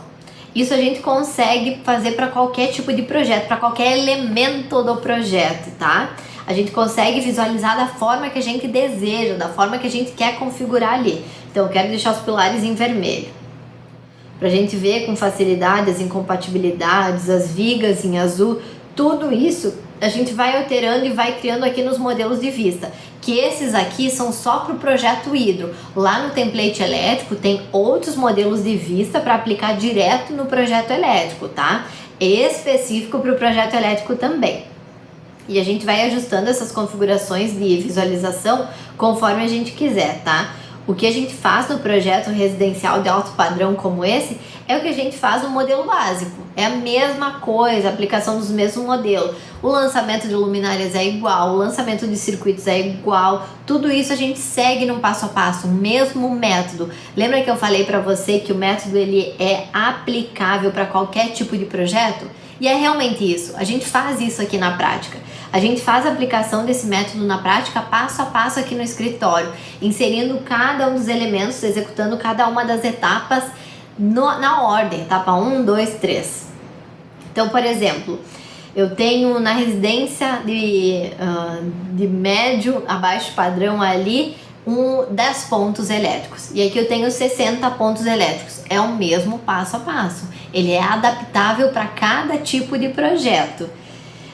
Isso a gente consegue fazer para qualquer tipo de projeto, para qualquer elemento do projeto, tá? A gente consegue visualizar da forma que a gente deseja, da forma que a gente quer configurar ali. Então eu quero deixar os pilares em vermelho, pra gente ver com facilidade as incompatibilidades, as vigas em azul, tudo isso a gente vai alterando e vai criando aqui nos modelos de vista, que esses aqui são só para o projeto hidro. Lá no template elétrico tem outros modelos de vista para aplicar direto no projeto elétrico, tá? Específico para o projeto elétrico também. E a gente vai ajustando essas configurações de visualização conforme a gente quiser, tá? O que a gente faz no projeto residencial de alto padrão como esse é o que a gente faz no modelo básico. É a mesma coisa, a aplicação dos mesmos modelos. O lançamento de luminárias é igual, o lançamento de circuitos é igual. Tudo isso a gente segue num passo a passo, o mesmo método. Lembra que eu falei para você que o método ele é aplicável para qualquer tipo de projeto? E é realmente isso. A gente faz isso aqui na prática. A gente faz a aplicação desse método na prática passo a passo aqui no escritório, inserindo cada um dos elementos, executando cada uma das etapas na ordem, etapa 1, 2, 3. Então, por exemplo, eu tenho na residência de médio a baixo padrão ali 10 pontos elétricos. E aqui eu tenho 60 pontos elétricos. É o mesmo passo a passo. Ele é adaptável para cada tipo de projeto.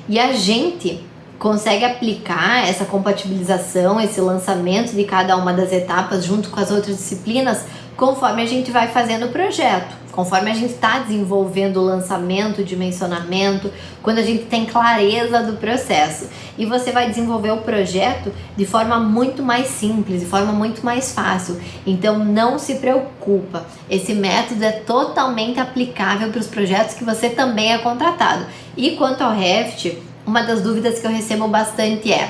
E a gente consegue aplicar essa compatibilização, esse lançamento de cada uma das etapas junto com as outras disciplinas conforme a gente vai fazendo o projeto, conforme a gente está desenvolvendo o lançamento, o dimensionamento, quando a gente tem clareza do processo. E você vai desenvolver o projeto de forma muito mais simples, de forma muito mais fácil. Então não se preocupa, esse método é totalmente aplicável para os projetos que você também é contratado. E quanto ao Revit, uma das dúvidas que eu recebo bastante é: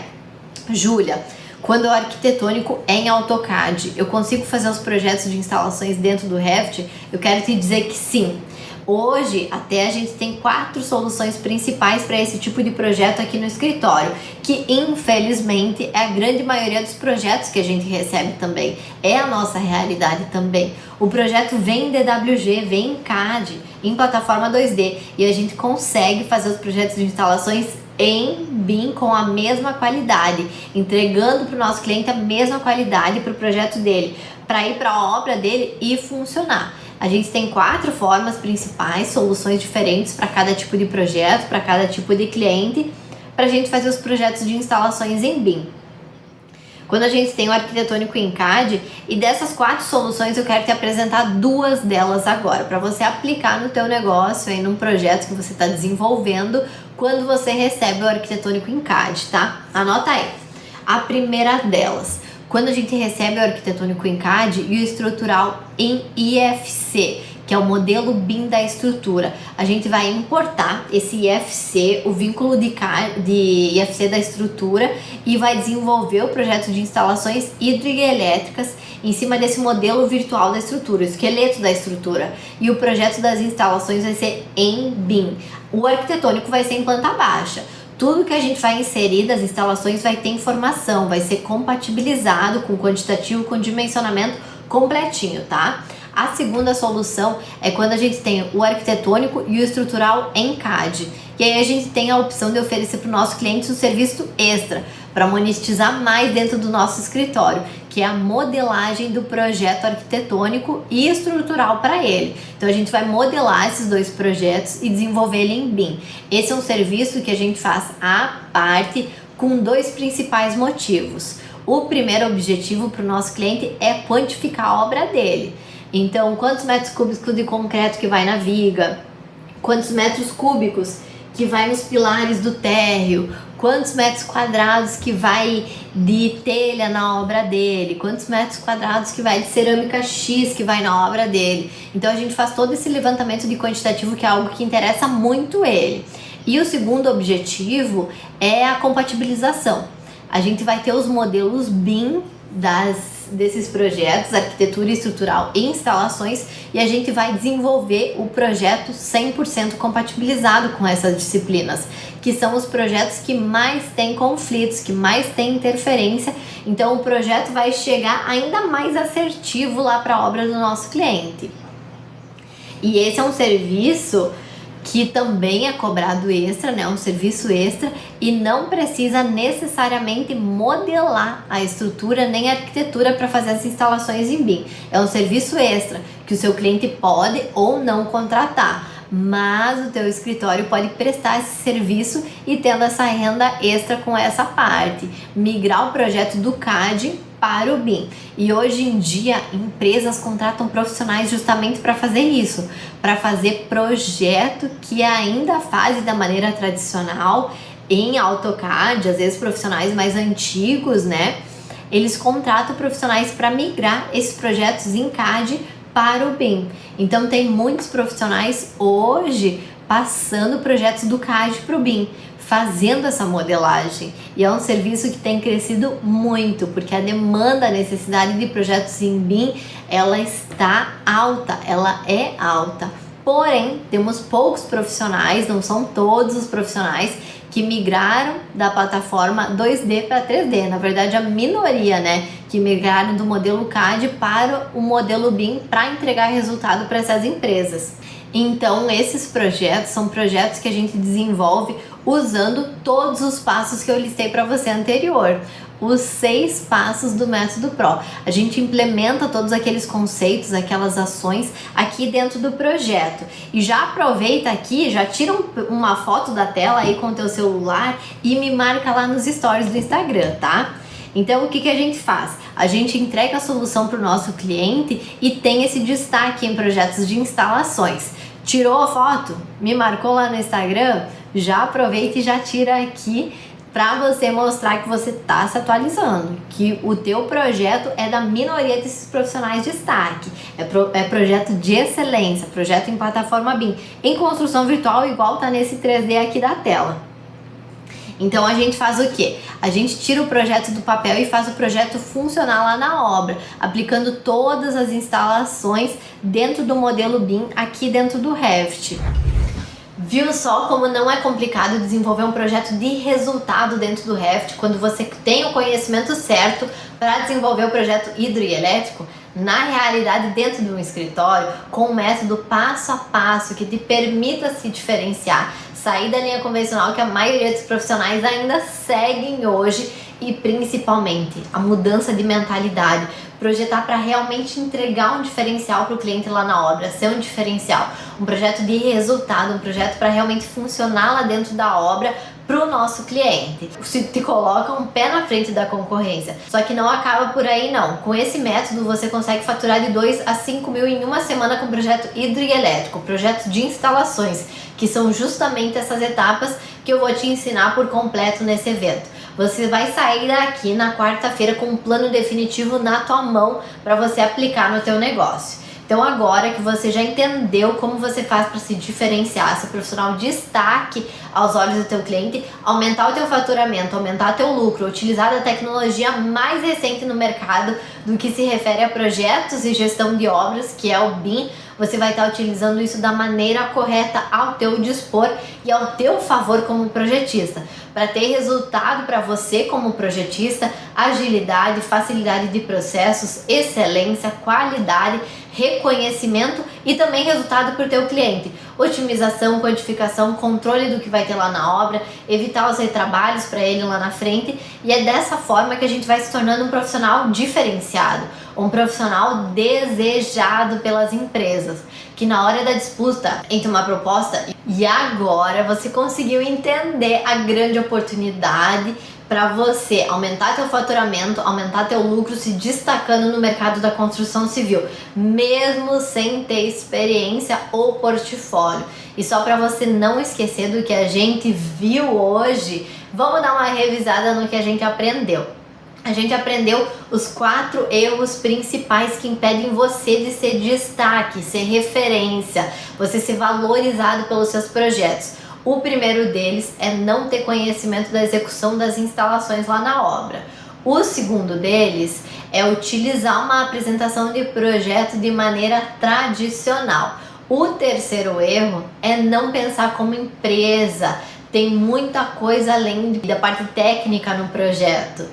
Júlia, quando o arquitetônico é em AutoCAD, eu consigo fazer os projetos de instalações dentro do Revit? Eu quero te dizer que sim. Hoje, até a gente tem 4 soluções principais para esse tipo de projeto aqui no escritório, que infelizmente é a grande maioria dos projetos que a gente recebe também. É a nossa realidade também. O projeto vem em DWG, vem em CAD, em plataforma 2D, e a gente consegue fazer os projetos de instalações em BIM com a mesma qualidade, entregando para o nosso cliente a mesma qualidade para o projeto dele, para ir para a obra dele e funcionar. A gente tem 4 formas principais, soluções diferentes para cada tipo de projeto, para cada tipo de cliente, para a gente fazer os projetos de instalações em BIM. Quando a gente tem o arquitetônico em CAD, e dessas 4 soluções eu quero te apresentar 2 delas agora, para você aplicar no teu negócio, aí num projeto que você está desenvolvendo, quando você recebe o arquitetônico em CAD, tá? Anota aí. A primeira delas, quando a gente recebe o arquitetônico em CAD e o estrutural em IFC, que é o modelo BIM da estrutura, a gente vai importar esse IFC, o vínculo de IFC da estrutura, e vai desenvolver o projeto de instalações hidroelétricas em cima desse modelo virtual da estrutura, o esqueleto da estrutura, e o projeto das instalações vai ser em BIM. O arquitetônico vai ser em planta baixa. Tudo que a gente vai inserir das instalações vai ter informação, vai ser compatibilizado com quantitativo, com dimensionamento completinho, tá? A segunda solução é quando a gente tem o arquitetônico e o estrutural em CAD. E aí a gente tem a opção de oferecer para o nosso cliente um serviço extra, para monetizar mais dentro do nosso escritório, que é a modelagem do projeto arquitetônico e estrutural para ele. Então a gente vai modelar esses 2 projetos e desenvolver ele em BIM. Esse é um serviço que a gente faz à parte com 2 principais motivos. O primeiro objetivo para o nosso cliente é quantificar a obra dele. Então, quantos metros cúbicos de concreto que vai na viga, quantos metros cúbicos que vai nos pilares do térreo, quantos metros quadrados que vai de telha na obra dele, quantos metros quadrados que vai de cerâmica X que vai na obra dele. Então a gente faz todo esse levantamento de quantitativo, que é algo que interessa muito ele. E o segundo objetivo é a compatibilização. A gente vai ter os modelos BIM desses projetos, arquitetura estrutural e instalações, e a gente vai desenvolver o projeto 100% compatibilizado com essas disciplinas, que são os projetos que mais têm conflitos, que mais têm interferência. Então o projeto vai chegar ainda mais assertivo lá para a obra do nosso cliente. E esse é um serviço que também é cobrado extra, né? Um serviço extra, e não precisa necessariamente modelar a estrutura nem a arquitetura para fazer as instalações em BIM. É um serviço extra que o seu cliente pode ou não contratar, mas o teu escritório pode prestar esse serviço e tendo essa renda extra com essa parte, migrar o projeto do CAD para o BIM. E hoje em dia empresas contratam profissionais justamente para fazer isso, para fazer projeto que ainda fazem da maneira tradicional em AutoCAD, às vezes profissionais mais antigos, né? Eles contratam profissionais para migrar esses projetos em CAD para o BIM. Então tem muitos profissionais hoje passando projetos do CAD para o BIM, fazendo essa modelagem, e é um serviço que tem crescido muito, porque a demanda, a necessidade de projetos em BIM, ela está alta, ela é alta. Porém, temos poucos profissionais, não são todos os profissionais que migraram da plataforma 2D para 3D. Na verdade, a minoria, né, que migraram do modelo CAD para o modelo BIM para entregar resultado para essas empresas. Então, esses projetos são projetos que a gente desenvolve usando todos os passos que eu listei para você anterior. Os 6 passos do método Pro. A gente implementa todos aqueles conceitos, aquelas ações aqui dentro do projeto. E já aproveita aqui, já tira uma foto da tela aí com o teu celular e me marca lá nos stories do Instagram, tá? Então, o que a gente faz? A gente entrega a solução para o nosso cliente e tem esse destaque em projetos de instalações. Tirou a foto? Me marcou lá no Instagram? Já aproveita e já tira aqui para você mostrar que você está se atualizando, que o teu projeto é da minoria desses profissionais de destaque, é projeto de excelência, projeto em plataforma BIM, em construção virtual, igual tá nesse 3D aqui da tela. Então a gente faz o quê? A gente tira o projeto do papel e faz o projeto funcionar lá na obra, aplicando todas as instalações dentro do modelo BIM aqui dentro do Revit. Viu só como não é complicado desenvolver um projeto de resultado dentro do Revit quando você tem o conhecimento certo para desenvolver o projeto hidroelétrico? Na realidade, dentro de um escritório, com um método passo a passo que te permita se diferenciar, sair da linha convencional que a maioria dos profissionais ainda seguem hoje, e principalmente a mudança de mentalidade, projetar para realmente entregar um diferencial para o cliente lá na obra, ser um diferencial, um projeto de resultado, um projeto para realmente funcionar lá dentro da obra para o nosso cliente. Se te coloca um pé na frente da concorrência. Só que não acaba por aí não. Com esse método você consegue faturar de 2 a 5 mil em uma semana com projeto hidroelétrico, projeto de instalações, que são justamente essas etapas que eu vou te ensinar por completo nesse evento. Você vai sair daqui na quarta-feira com um plano definitivo na tua mão para você aplicar no teu negócio. Então agora que você já entendeu como você faz para se diferenciar, ser profissional de destaque aos olhos do teu cliente, aumentar o teu faturamento, aumentar o teu lucro, utilizar a tecnologia mais recente no mercado do que se refere a projetos e gestão de obras, que é o BIM, você vai estar utilizando isso da maneira correta ao teu dispor e ao teu favor como projetista, para ter resultado para você como projetista, agilidade, facilidade de processos, excelência, qualidade, reconhecimento e também resultado para o teu cliente. Otimização, quantificação, controle do que vai ter lá na obra, evitar os retrabalhos para ele lá na frente, e é dessa forma que a gente vai se tornando um profissional diferenciado, um profissional desejado pelas empresas, que na hora da disputa entre uma proposta e agora você conseguiu entender a grande oportunidade para você aumentar teu faturamento, aumentar teu lucro, se destacando no mercado da construção civil, mesmo sem ter experiência ou portfólio. E só para você não esquecer do que a gente viu hoje, vamos dar uma revisada no que a gente aprendeu. A gente aprendeu os 4 erros principais que impedem você de ser destaque, ser referência, você ser valorizado pelos seus projetos. O primeiro deles é não ter conhecimento da execução das instalações lá na obra. O segundo deles é utilizar uma apresentação de projeto de maneira tradicional. O terceiro erro é não pensar como empresa. Tem muita coisa além da parte técnica no projeto.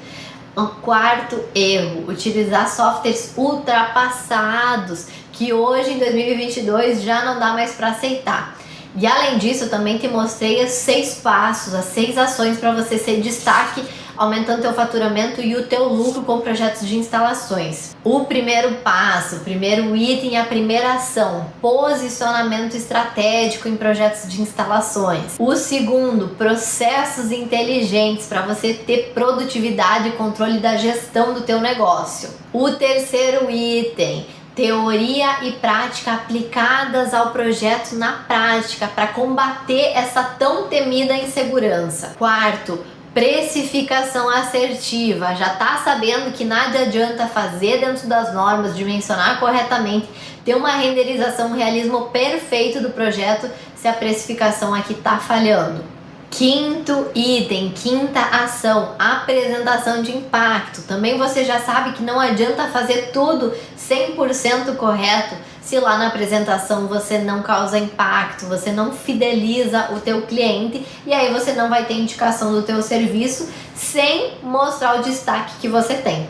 O quarto erro, utilizar softwares ultrapassados, que hoje em 2022 já não dá mais para aceitar. E além disso, eu também te mostrei os 6 passos, as 6 ações para você ser destaque, aumentando teu faturamento e o teu lucro com projetos de instalações. O primeiro passo, o primeiro item, a primeira ação, posicionamento estratégico em projetos de instalações. O segundo, processos inteligentes para você ter produtividade e controle da gestão do teu negócio. O terceiro item, teoria e prática aplicadas ao projeto na prática para combater essa tão temida insegurança. Quarto, precificação assertiva. Já tá sabendo que nada adianta fazer dentro das normas, dimensionar corretamente, ter uma renderização, um realismo perfeito do projeto se a precificação aqui tá falhando. Quinto item, quinta ação, apresentação de impacto. Também você já sabe que não adianta fazer tudo 100% correto se lá na apresentação você não causa impacto, você não fideliza o teu cliente e aí você não vai ter indicação do teu serviço sem mostrar o destaque que você tem.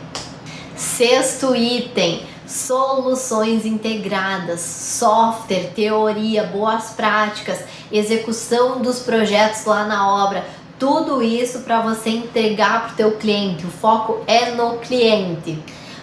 Sexto item, soluções integradas, software, teoria, boas práticas, execução dos projetos lá na obra, tudo isso para você entregar para o teu cliente. O foco é no cliente.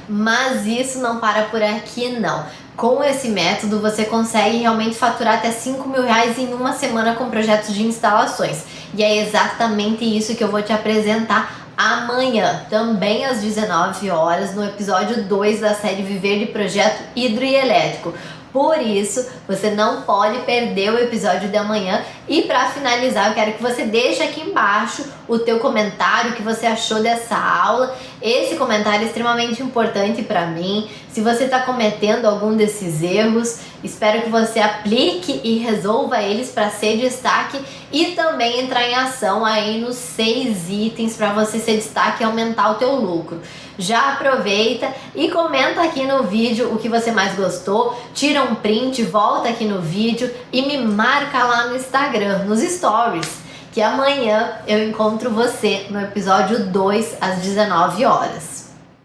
Mas isso não para por aqui não. Com esse método você consegue realmente faturar até R$5.000 em uma semana com projetos de instalações. E é exatamente isso que eu vou te apresentar amanhã, também às 19 horas, no episódio 2 da série Viver de Projeto Hidroelétrico. Por isso, você não pode perder o episódio de amanhã. E para finalizar, eu quero que você deixe aqui embaixo o teu comentário, o que você achou dessa aula. Esse comentário é extremamente importante para mim. Se você está cometendo algum desses erros, espero que você aplique e resolva eles para ser destaque e também entrar em ação aí nos 6 itens para você ser destaque e aumentar o teu lucro. Já aproveita e comenta aqui no vídeo o que você mais gostou, tira um print, volta aqui no vídeo e me marca lá no Instagram, nos stories, que amanhã eu encontro você no episódio 2 às 19 horas.